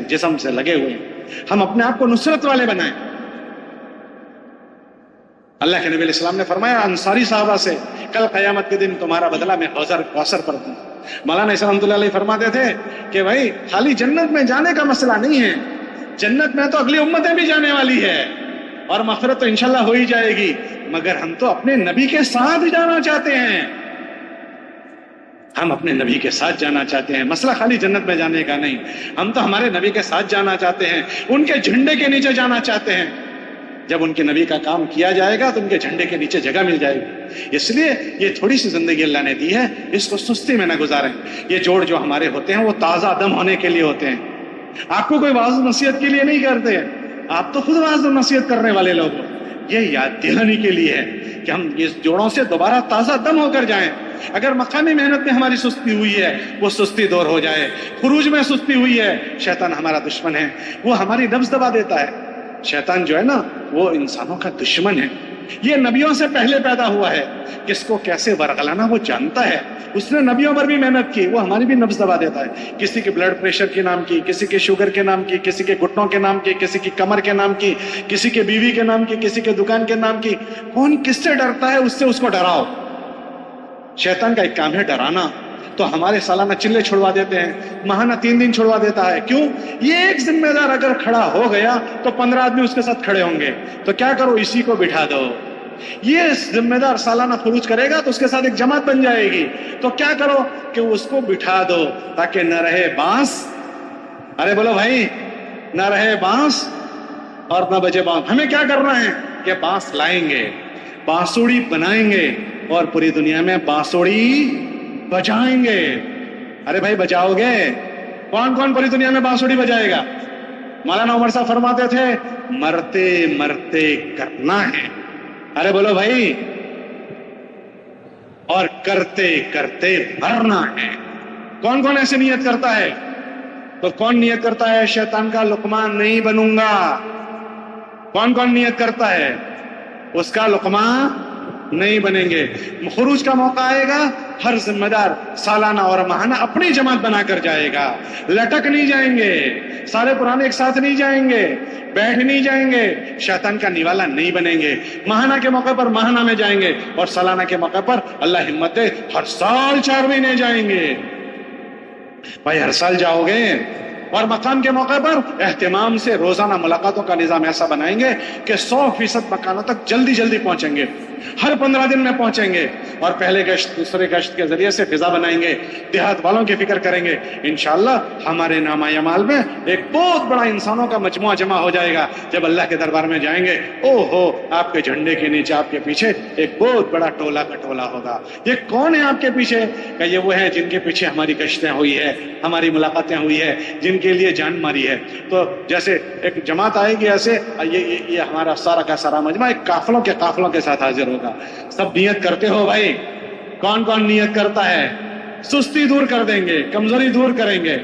جسم سے لگے ہوئے ہیں. ہم اپنے آپ کو نصرت والے بنائیں. اللہ کے نبی علیہ السلام نے فرمایا انصاری صحابہ سے کل قیامت کے دن تمہارا بدلہ میں حوض کوثر پر دوں. مولانا اسلام رحمۃ اللہ علیہ فرماتے تھے کہ بھائی خالی جنت میں جانے کا مسئلہ نہیں ہے، جنت میں تو اگلی امتیں بھی جانے والی ہے، اور مغفرت تو انشاءاللہ ہو ہی جائے گی، مگر ہم تو اپنے نبی کے ساتھ جانا چاہتے ہیں. ہم اپنے نبی کے ساتھ جانا چاہتے ہیں. مسئلہ خالی جنت میں جانے کا نہیں، ہم تو ہمارے نبی کے ساتھ جانا چاہتے ہیں، ان کے جھنڈے کے نیچے جانا چاہتے ہیں. جب ان کے نبی کا کام کیا جائے گا تو ان کے جھنڈے کے نیچے جگہ مل جائے گی. اس لیے یہ تھوڑی سی زندگی اللہ نے دی ہے، اس کو سستی میں نہ گزاریں. یہ جوڑ جو ہمارے ہوتے ہیں وہ تازہ دم ہونے کے لیے ہوتے ہیں. آپ کو کوئی واعظ نصیحت کے لیے نہیں کرتے، آپ تو خود واعظ نصیحت کرنے والے لوگ ہو. یہ یاد دلانے کے لیے ہے کہ ہم اس جوڑوں سے دوبارہ تازہ دم ہو کر جائیں. اگر مقامی محنت میں ہماری سستی ہوئی ہے وہ سستی دور ہو جائے. خروج میں سستی ہوئی ہے، شیطان ہمارا دشمن ہے، وہ ہماری نبض دبا دیتا ہے. شیطان جو ہے نا وہ انسانوں کا دشمن ہے. یہ نبیوں سے پہلے پیدا ہوا ہے، کس کو کیسے ورغلانا وہ جانتا ہے. اس نے نبیوں پر بھی محنت کی، وہ ہماری بھی نبض دبا دیتا ہے. کسی کے بلڈ پریشر کے نام کی، کسی کے شوگر کے نام کی، کسی کے گھٹنوں کے نام کی، کسی کی کمر کے نام کی، کسی کے بیوی کے نام کی، کسی کے دکان کے نام کی. کون کس سے ڈرتا ہے اس سے اس کو ڈراؤ. شیطان کا ایک کام ہے ڈرانا. تو ہمارے سالانہ چلے چھڑوا دیتے ہیں، ماہانہ 3 دن چھڑوا دیتا ہے. کیوں؟ یہ ایک ذمہ دار اگر کھڑا ہو گیا تو 15 آدمی اس کے ساتھ کھڑے ہوں گے. تو کیا کرو، اسی کو بٹھا دو. یہ ذمہ دار سالانہ خروج کرے گا تو اس کے ساتھ ایک جماعت بن جائے گی. تو کیا کرو کہ اس کو بٹھا دو تاکہ نہ رہے بانس. ارے بولو بھائی، نہ رہے بانس اور نہ بجے بانس. ہمیں کیا کرنا ہے کہ بانس لائیں گے، بانسوڑی بنائیں گے اور پوری دنیا میں بانسوڑی بجائیں گے. ارے بھائی بجاؤ گے؟ کون کون پوری دنیا میں بانسوڑی بجائے گا؟ مولانا عمر صاحب فرماتے تھے مرتے مرتے کرنا ہے. ارے بولو بھائی، اور کرتے کرتے مرنا ہے. کون کون ایسے نیت کرتا ہے؟ تو کون نیت کرتا ہے شیطان کا لقمان نہیں بنوں گا؟ کون کون نیت کرتا ہے اس کا لقمان نہیں بنیں گے؟ خروج کا موقع آئے گا، ہر ذمہ دار سالانہ اور ماہانہ اپنی جماعت بنا کر جائے گا. لٹک نہیں جائیں گے، سارے پرانے ایک ساتھ نہیں جائیں گے، بیٹھ نہیں جائیں گے، شیطان کا نیوالا نہیں بنیں گے. ماہانہ کے موقع پر ماہانہ میں جائیں گے، اور سالانہ کے موقع پر اللہ ہمت دے ہر سال 4 مہینے جائیں گے. بھائی ہر سال جاؤ گے اور مقام کے موقع پر اہتمام سے روزانہ ملاقاتوں کا نظام ایسا بنائیں گے کہ 100% مکانوں تک جلدی جلدی پہنچیں گے، ہر 15 دن میں پہنچیں گے، اور پہلے گشت دوسرے گشت کے ذریعے سے فضا بنائیں گے، دیہات والوں کی فکر کریں گے۔ انشاءاللہ ہمارے نامہ اعمال میں ایک بہت بڑا انسانوں کا مجموعہ جمع ہو جائے گا۔ جب اللہ کے دربار میں جائیں گے، او ہو، آپ کے جھنڈے کے نیچے آپ کے پیچھے ایک بہت بڑا ٹولہ کا ٹولہ ہوگا۔ یہ کون ہے آپ کے پیچھے؟ کہ یہ وہ ہیں جن کے پیچھے ہماری گشتیں ہوئی ہے، ہماری ملاقاتیں ہوئی ہے، جن کے لیے جان ماری ہے۔ تو جیسے ایک جماعت آئے گی ایسے، یہ ہمارا سارا کا سارا مجمع ایک قافلوں کے ساتھ حاضر ہوگا۔ سب نیت کرتے ہو بھائی؟ کون کون نیت کرتا ہے؟ سستی دور کر دیں گے، کمزوری دور کریں گے،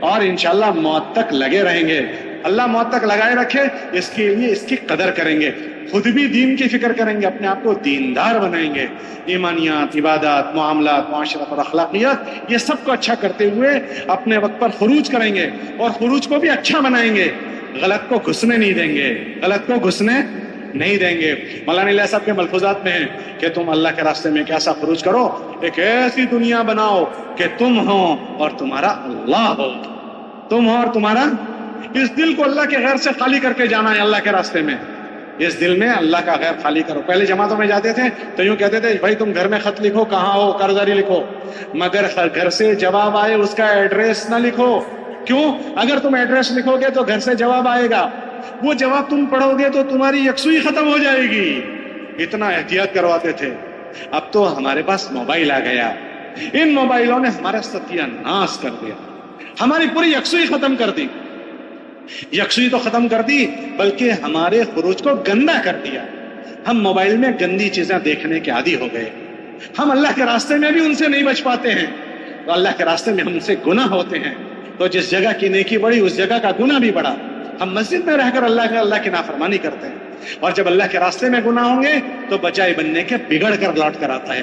اور انشاءاللہ موت تک لگے رہیں گے۔ اللہ موت تک لگائے رکھے، اس کے لیے اس کی قدر کریں گے، خود بھی دین کی فکر کریں گے، اپنے آپ کو دیندار بنائیں گے، ایمانیات، عبادات، معاملات، معاشرت اور اخلاقیات، یہ سب کو اچھا کرتے ہوئے اپنے وقت پر خروج کریں گے، اور خروج کو بھی اچھا بنائیں گے، غلط کو گھسنے نہیں دیں گے، غلط کو گھسنے نہیں دیں گے۔ مولانا الیاس صاحب کے ملفوظات میں ہے کہ تم اللہ کے راستے میں کیسا خروج کرو، ایک ایسی دنیا بناؤ کہ تم ہو اور تمہارا اللہ ہو، تم ہو اور تمہارا، اس دل کو اللہ کے غیر سے خالی کر کے جانا ہے اللہ کے راستے میں، اس دل میں اللہ کا غیر خالی کرو۔ پہلے جماعتوں میں جاتے تھے تو یوں کہتے تھے بھائی تم گھر میں خط لکھو، کہاں ہو، قرضداری لکھو، مگر گھر سے جواب آئے اس کا ایڈریس نہ لکھو۔ کیوں؟ اگر تم ایڈریس لکھو گے تو گھر سے جواب آئے گا، وہ جواب تم پڑھو گے تو تمہاری یکسوئی ختم ہو جائے گی۔ اتنا احتیاط کرواتے تھے۔ اب تو ہمارے پاس موبائل آ گیا، ان موبائلوں نے ہمارا ستیہ ناش کر دیا، ہماری پوری یکسوئی ختم کر دی۔ یکسوئی تو ختم کر دی بلکہ ہمارے خروج کو گندا کر دیا۔ ہم موبائل میں گندی چیزیں دیکھنے کے عادی ہو گئے، ہم اللہ کے راستے میں بھی ان سے نہیں بچ پاتے ہیں، تو اللہ کے راستے میں ہم سے گناہ ہوتے ہیں، تو جس جگہ کی نیکی بڑی اس جگہ کا گناہ بھی بڑا۔ ہم مسجد میں رہ کر اللہ کی نافرمانی کرتے ہیں، اور جب اللہ کے راستے میں گناہ ہوں گے تو بجائے بننے کے بگڑ کر لوٹ کر آتا ہے۔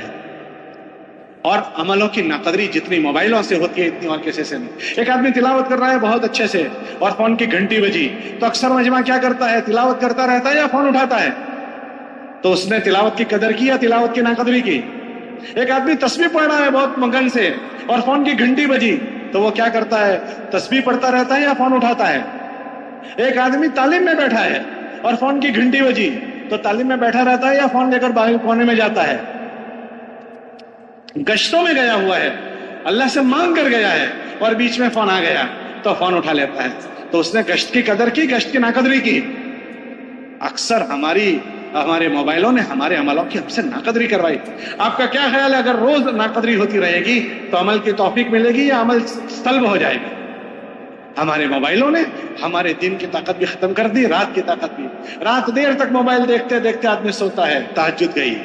اور عملوں کی ناقدری جتنی موبائلوں سے ہوتی ہے اتنی اور کسی سے نہیں۔ ایک آدمی تلاوت کر رہا ہے بہت اچھے سے اور فون کی گھنٹی بجی، تو اکثر مجمع کیا کرتا ہے؟ تلاوت کرتا رہتا ہے یا فون اٹھاتا ہے؟ تو اس نے تلاوت کی قدر کی یا تلاوت کی ناقدری کی؟ ایک آدمی تسبیح پڑھ رہا ہے بہت مگن سے اور فون کی گھنٹی بجی، تو وہ کیا کرتا ہے؟ تسبیح پڑھتا رہتا ہے یا فون اٹھاتا ہے؟ ایک آدمی تعلیم میں بیٹھا ہے اور فون کی گھنٹی بجی، تو تعلیم میں بیٹھا رہتا ہے یا فون لے کر باہر کونے میں جاتا ہے؟ گشتوں میں گیا ہوا ہے، اللہ سے مانگ کر گیا ہے، اور بیچ میں فون آ گیا تو فون اٹھا لیتا ہے۔ تو اس نے گشت کی قدر کی، گشت کی ناقدری کی۔ اکثر ہمارے موبائلوں نے ہمارے عملوں کی ہم سے ناقدری کروائی۔ آپ کا کیا خیال ہے اگر روز ناقدری ہوتی رہے گی تو عمل کی توفیق ملے گی یا عمل سلب ہو جائے گا؟ ہمارے موبائلوں نے ہمارے دن کی طاقت بھی ختم کر دی، رات کی طاقت بھی۔ رات دیر تک موبائل دیکھتے دیکھتے آدمی سوتا ہے، تہجد گئی،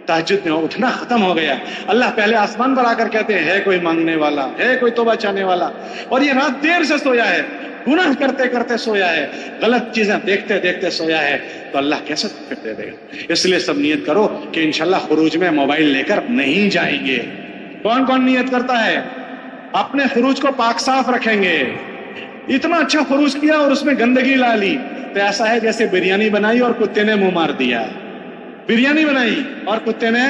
تہجد میں اٹھنا ختم ہو گیا۔ اللہ پہلے آسمان پر آ کر کہتے ہیں ہے کوئی مانگنے والا، ہے کوئی توبہ چاہنے والا، اور یہ رات دیر سے سویا ہے، گناہ کرتے کرتے سویا ہے، غلط چیزیں دیکھتے دیکھتے سویا ہے، تو اللہ کیسے توفیق دے دے گا؟ اس لیے سب نیت کرو کہ انشاءاللہ خروج میں موبائل لے کر نہیں جائیں گے۔ کون کون نیت کرتا ہے؟ اپنے خروج کو پاک صاف رکھیں گے۔ اتنا اچھا خروج کیا اور اس میں گندگی لا لی تو ایسا ہے جیسے بریانی بنائی اور کتے نے منہ مار دیا۔ بریانی بنائی اور کتے نے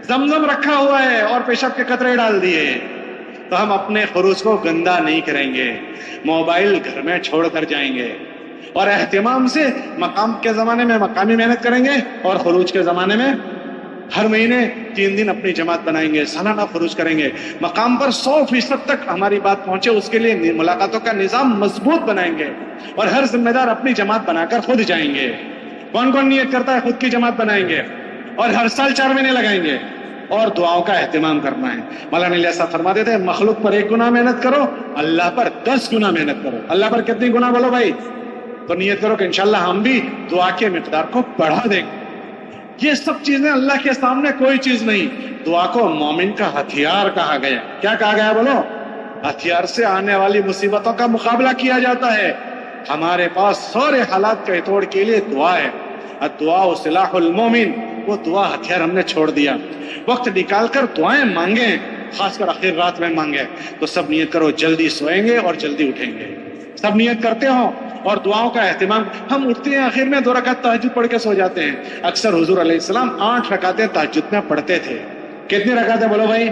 زمزم رکھا ہوا ہے اور پیشاب کے قطرے ڈال دیے۔ تو ہم اپنے خروج کو گندا نہیں کریں گے، موبائل گھر میں چھوڑ کر جائیں گے، اور اہتمام سے مقام کے زمانے میں مقامی محنت کریں گے، اور خروج کے زمانے میں ہر مہینے 3 دن اپنی جماعت بنائیں گے، سالانہ خروج کریں گے، مقام پر 100% تک ہماری بات پہنچے اس کے لیے ملاقاتوں کا نظام مضبوط بنائیں گے، اور ہر ذمہ دار اپنی جماعت بنا کر خود جائیں گے۔ کون کون نیت کرتا ہے خود کی جماعت بنائیں گے، اور ہر سال 4 مہینے لگائیں گے، اور دعاؤں کا اہتمام کرنا ہے۔ مولانا الیاس صاحب فرماتے تھے مخلوق پر 1 گنا محنت کرو، اللہ پر 10 گنا محنت کرو۔ اللہ پر کتنی گنا بولو بھائی؟ تو نیت کرو کہ انشاءاللہ ہم بھی دعا کے مقدار کو بڑھا دیں گے۔ یہ سب چیزیں اللہ کے سامنے کوئی چیز نہیں۔ دعا کو مومن کا ہتھیار کہا گیا۔ کیا کہا گیا بولو؟ ہتھیار سے آنے والی مصیبتوں کا مقابلہ کیا جاتا ہے۔ ہمارے پاس سارے حالات کے توڑ کے لیے دعا ہے۔ الدعاء سلاح المومن، وہ دعا ہتھیار ہم نے چھوڑ دیا۔ وقت نکال کر دعائیں مانگیں، خاص کر آخر رات میں مانگیں۔ تو سب نیت کرو جلدی سوئیں گے اور جلدی اٹھیں گے۔ سب نیت کرتے ہو اور دعاؤں کا اہتمام۔ ہم اٹھتے ہیں آخر میں 2 رکعت تہجد پڑھ کے سو جاتے ہیں۔ اکثر حضور علیہ السلام 8 رکعتیں تہجد میں پڑھتے تھے۔ کتنی رکعتیں بولو بھائی؟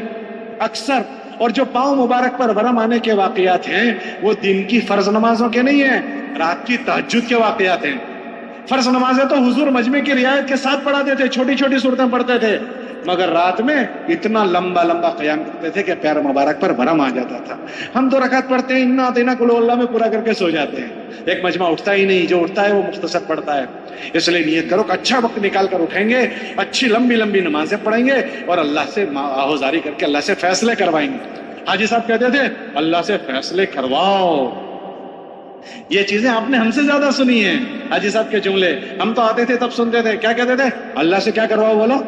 اکثر اور جو پاؤں مبارک پر ورم آنے کے واقعات ہیں وہ دن کی فرض نمازوں کے نہیں ہیں، رات کی تہجد کے واقعات ہیں۔ فرض نمازیں تو حضور مجمع کی رعایت کے ساتھ پڑھاتے تھے، چھوٹی چھوٹی صورتیں پڑھتے تھے، مگر رات میں اتنا لمبا لمبا قیام کرتے تھے کہ پیر مبارک پر ورم آ جاتا تھا۔ ہم 2 رکعت پڑھتے ہیں، انا اعطیناک قل ہو اللہ میں پورا کر کے سو جاتے ہیں، ایک مجمع اٹھتا ہی نہیں، جو اٹھتا ہے وہ مختصر پڑھتا ہے۔ اس لیے نیت کرو کہ اچھا وقت نکال کر اٹھیں گے، اچھی لمبی لمبی نمازیں پڑھیں گے اور اللہ سے آہوزاری کر کے اللہ سے فیصلے کروائیں گے۔ حاجی صاحب کہتے تھے اللہ سے فیصلے کرواؤ، یہ چیزیں آپ نے ہم سے زیادہ سنی ہیں، حاجی صاحب کے جملے۔ ہم تو آتے تھے تب سنتے تھے، کیا کہتے تھے؟ اللہ سے کیا کرواؤ؟ بولو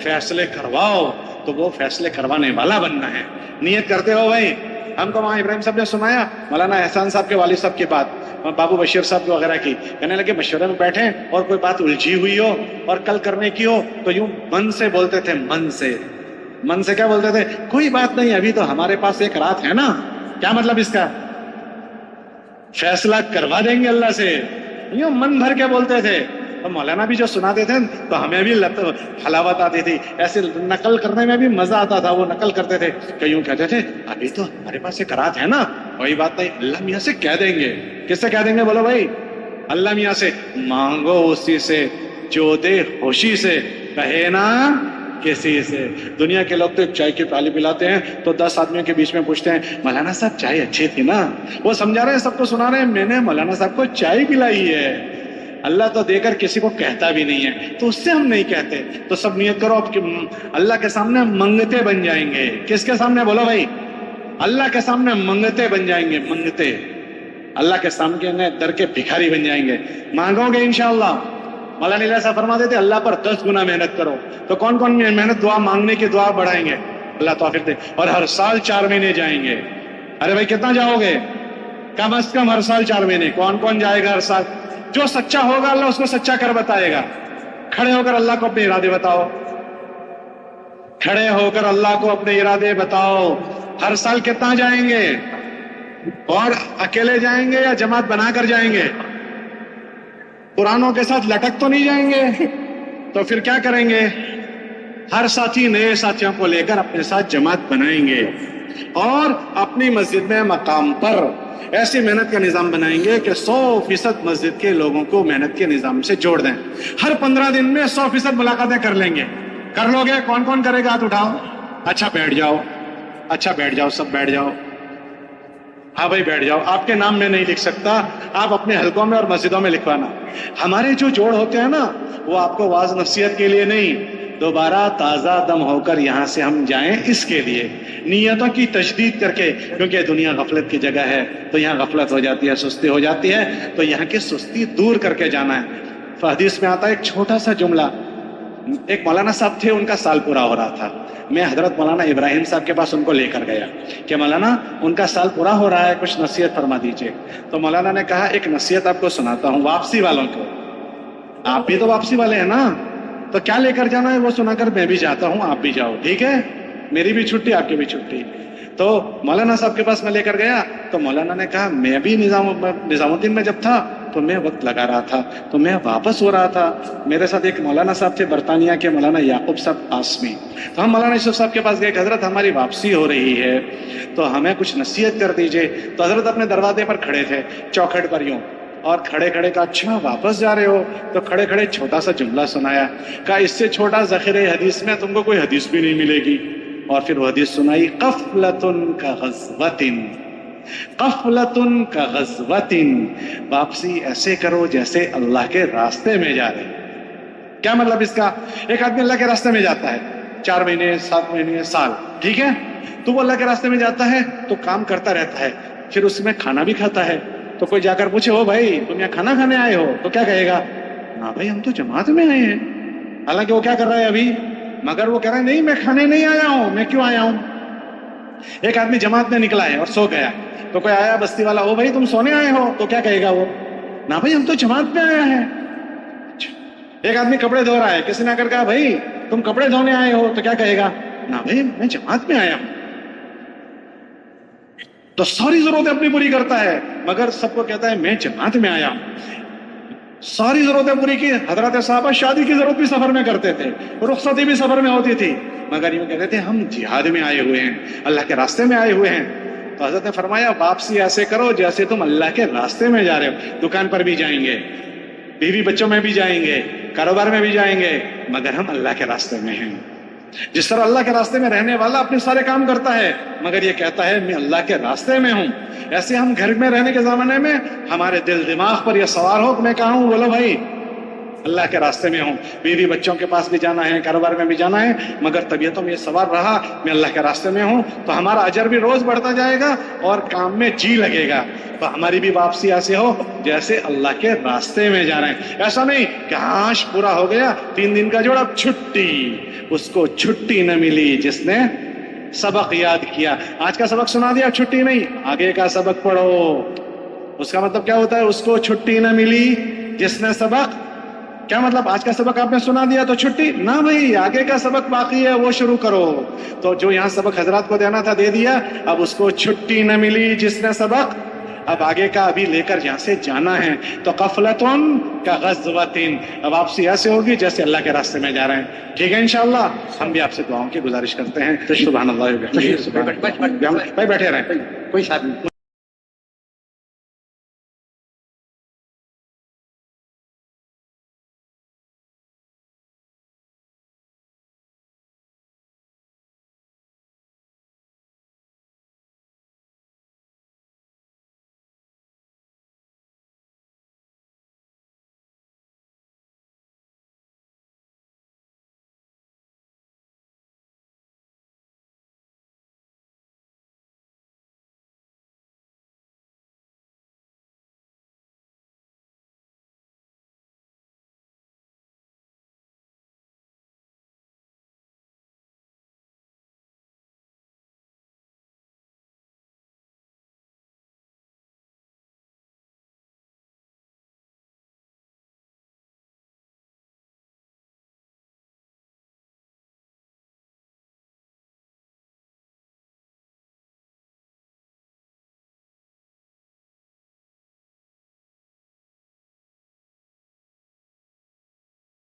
فیصلے کرواؤ۔ تو وہ فیصلے کروانے والا بننا ہے۔ نیت کرتے ہو بھائی؟ ہم کو وہاں ابراہیم صاحب نے سنایا مولانا احسان صاحب کے والد صاحب کی بات، بابو بشیر صاحب وغیرہ کی، کہنے لگے مشورے میں بیٹھے اور کوئی بات الجھی ہوئی ہو اور کل کرنے کی ہو تو یوں من سے بولتے تھے، من سے کیا بولتے تھے؟ کوئی بات نہیں، ابھی تو ہمارے پاس ایک رات ہے نا۔ کیا مطلب اس کا؟ فیصلہ کروا دیں گے اللہ سے، یوں من بھر کے بولتے تھے۔ تو مولانا بھی جو سناتے تھے تو ہمیں بھی حلاوت آتی تھی، ایسے نقل کرنے میں بھی مزہ آتا تھا۔ وہ نقل کرتے تھے کہ یوں کہتے تھے ابھی تو ہمارے پاس ایک رات ہے نا، کوئی بات نہیں، اللہ میاں سے کہہ دیں گے۔ کس سے کہہ دیں گے؟ بولو بھائی، اللہ میاں سے۔ مانگو اسی سے جو دے خوشی سے، کہے نا کسی سے۔ دنیا کے لوگ تو ایک چائے کی پیالی پلاتے ہیں تو 10 آدمیوں کے بیچ میں پوچھتے ہیں مولانا صاحب چائے اچھی تھی نا؟ وہ سمجھا رہے ہیں، سب کو سنا رہے ہیں میں نے مولانا صاحب کو چائے پلائی ہے۔ اللہ تو دے کر کسی کو کہتا بھی نہیں ہے، تو اس سے ہم نہیں کہتے۔ تو سب نیت کرو اب کہ اللہ کے سامنے منگتے بن جائیں گے۔ کس کے سامنے؟ بولو بھائی، اللہ کے سامنے منگتے بن جائیں گے، منگتے۔ اللہ کے سامنے در کے بھکاری بن جائیں گے، مانگو گے انشاءاللہ۔ مولانا علیہ صاحب فرماتے تھے اللہ پر 10 گنا محنت کرو۔ تو کون کون محنت؟ دعا مانگنے کی دعا بڑھائیں گے، اللہ توفیق دے۔ اور ہر سال 4 مہینے جائیں گے۔ ارے بھائی کتنا جاؤ گے؟ کم از کم ہر سال 4 مہینے۔ کون کون جائے گا ہر سال؟ جو سچا ہوگا اللہ اس کو سچا کر بتائے گا۔ کھڑے ہو کر اللہ کو اپنے ارادے بتاؤ، کھڑے ہو کر اللہ کو اپنے ارادے بتاؤ۔ ہر سال کتنا جائیں گے؟ اور اکیلے جائیں گے یا جماعت بنا کر جائیں گے؟ پرانوں کے ساتھ لٹک تو نہیں جائیں گے؟ تو پھر کیا کریں گے؟ ہر ساتھی نئے ساتھیوں کو لے کر اپنے ساتھ جماعت بنائیں گے اور اپنی مسجد میں مقام پر ایسی محنت کا نظام بنائیں گے کہ 100% مسجد کے لوگوں کو محنت کے نظام سے جوڑ دیں۔ ہر 15 دن میں 100% ملاقاتیں کر لیں گے۔ کر لو گے؟ کون کون کرے گا؟ ہاتھ اٹھاؤ۔ اچھا بیٹھ جاؤ، اچھا بیٹھ جاؤ، سب بیٹھ جاؤ۔ ہاں بھائی بیٹھ جاؤ۔ آپ کے نام میں نہیں لکھ سکتا، آپ اپنے حلقوں میں اور مسجدوں میں لکھوانا۔ ہمارے جو جوڑ ہوتے ہیں نا وہ آپ کو واعظ نصیحت کے لیے نہیں، دوبارہ تازہ دم ہو کر یہاں سے ہم جائیں اس کے لیے، نیتوں کی تجدید کر کے، کیونکہ دنیا غفلت کی جگہ ہے تو یہاں غفلت ہو جاتی ہے، سستی ہو جاتی ہے، تو یہاں کی سستی دور کر کے جانا ہے۔ حدیث میں آتا ہے ایک چھوٹا سا جملہ، ایک مولانا صاحب تھے، ان کا سال پورا ہو رہا تھا۔ میں حضرت مولانا ابراہیم صاحب کے پاس ان کو لے کر گیا کہ مولانا ان کا سال پورا ہو رہا ہے، کچھ نصیحت فرما دیجئے۔ تو مولانا نے کہا ایک نصیحت آپ کو سناتا ہوں واپسی والوں کو، آپ بھی تو واپسی والے ہیں نا، تو کیا لے کر جانا ہے وہ سنا کر میں بھی جاتا ہوں، آپ بھی جاؤ، ٹھیک ہے؟ میری بھی چھٹی، آپ کی بھی چھٹی۔ تو مولانا صاحب کے پاس میں لے کر گیا تو مولانا نے کہا میں بھی نظام الدین میں جب تھا تو میں وقت لگا رہا تھا تو میں واپس ہو رہا تھا، میرے ساتھ ایک مولانا صاحب تھے برطانیہ کے، مولانا یعقوب صاحب قاسمی، تو ہم مولانا یوسف صاحب کے پاس گئے کہ حضرت ہماری واپسی ہو رہی ہے تو ہمیں کچھ نصیحت کر دیجئے۔ تو حضرت اپنے دروازے پر کھڑے تھے چوکھٹ پر یوں، اور کھڑے کھڑے کا اچھا واپس جا رہے ہو؟ تو کھڑے کھڑے چھوٹا سا جملہ سنایا، کہا اس سے چھوٹا ذخیرہ حدیث میں تم کو کوئی حدیث بھی نہیں ملے گی۔ اور پھر وہ حدیث سنائی، قفلتن کا غزوتن، قفلتن کا غزوتن، واپسی ایسے کرو جیسے اللہ کے راستے میں جا رہے۔ کیا مطلب اس کا؟ ایک آدمی اللہ کے راستے میں جاتا ہے 4 مہینے 7 مہینے سال، ٹھیک ہے، تو وہ اللہ کے راستے میں جاتا ہے تو کام کرتا رہتا ہے، پھر اس میں کھانا بھی کھاتا ہے۔ تو کوئی جا کر پوچھے ہو بھائی تم یہاں کھانا کھانے آئے ہو؟ تو کیا کہے گا؟ ہاں بھائی ہم تو جماعت میں آئے ہیں، حالانکہ وہ کیا کر رہا ہے ابھی، مگر وہ کہہ رہا ہے نہیں میں کھانے نہیں آیا ہوں، میں کیوں آیا ہوں؟ ایک آدمی جماعت میں نکلا ہے اور سو گیا، تو کوئی آیا بستی والا، او بھائی تم سونے آئے ہو؟ تو کیا کہے گا وہ؟ نہ بھائی ہم تو جماعت میں آیا ہے۔ ایک آدمی کپڑے دھو رہا ہے، کسی نے آ کر کہا بھائی تم کپڑے دھونے آئے ہو؟ تو کیا کہے گا؟ نہ بھائی میں جماعت میں آیا ہوں۔ تو ساری ضرورتیں اپنی پوری کرتا ہے مگر سب کو کہتا ہے میں جماعت میں آیا ہوں۔ ساری ضرورتیں پوری کی. حضرت صحابہ شادی کی ضرورت بھی سفر میں کرتے تھے, رخصتی بھی سفر میں ہوتی تھی, مگر یوں کہتے تھے ہم جہاد میں آئے ہوئے ہیں, اللہ کے راستے میں آئے ہوئے ہیں. تو حضرت نے فرمایا واپسی ایسے کرو جیسے تم اللہ کے راستے میں جا رہے ہو. دکان پر بھی جائیں گے, بیوی بچوں میں بھی جائیں گے, کاروبار میں بھی جائیں گے, مگر ہم اللہ کے راستے میں ہیں. جس طرح اللہ کے راستے میں رہنے والا اپنے سارے کام کرتا ہے مگر یہ کہتا ہے میں اللہ کے راستے میں ہوں, ایسے ہم گھر میں رہنے کے زمانے میں ہمارے دل دماغ پر یہ سوار ہو کہ میں کہاں ہوں, بولو بھائی اللہ کے راستے میں ہوں. بیوی بچوں کے پاس بھی جانا ہے, کاروبار میں بھی جانا ہے, مگر طبیعتوں میں یہ سوار رہا میں اللہ کے راستے میں ہوں, تو ہمارا اجر بھی روز بڑھتا جائے گا اور کام میں جی لگے گا. تو ہماری بھی واپسی ایسے ہو جیسے اللہ کے راستے میں جا رہے ہیں. ایسا نہیں کہ آج پورا ہو گیا 3 دن کا جوڑا, چھٹی, اس کو چھٹی نہ ملی جس نے سبق یاد کیا. آج کا سبق سنا دیا, چھٹی نہیں, آگے کا سبق پڑھو. اس کا مطلب کیا ہوتا ہے, اس کو چھٹی نہ ملی جس نے سبق, کیا مطلب آج کا سبق آپ نے سنا دیا تو چھٹی نہ, بھائی آگے کا سبق باقی ہے وہ شروع کرو. تو جو یہاں سبق حضرات کو دینا تھا دے دیا, اب اس کو چھٹی نہ ملی جس نے سبق, اب آگے کا ابھی لے کر یہاں سے جانا ہے. تو غفلتن کا غزوتن, اب واپسی ایسے ہوگی جیسے اللہ کے راستے میں جا رہے ہیں. ٹھیک ہے انشاءاللہ. ہم بھی آپ سے دعاؤں کی گزارش کرتے ہیں. سبحان اللہ, بھائی بیٹھے رہیں, کوئی ساتھ نہیں.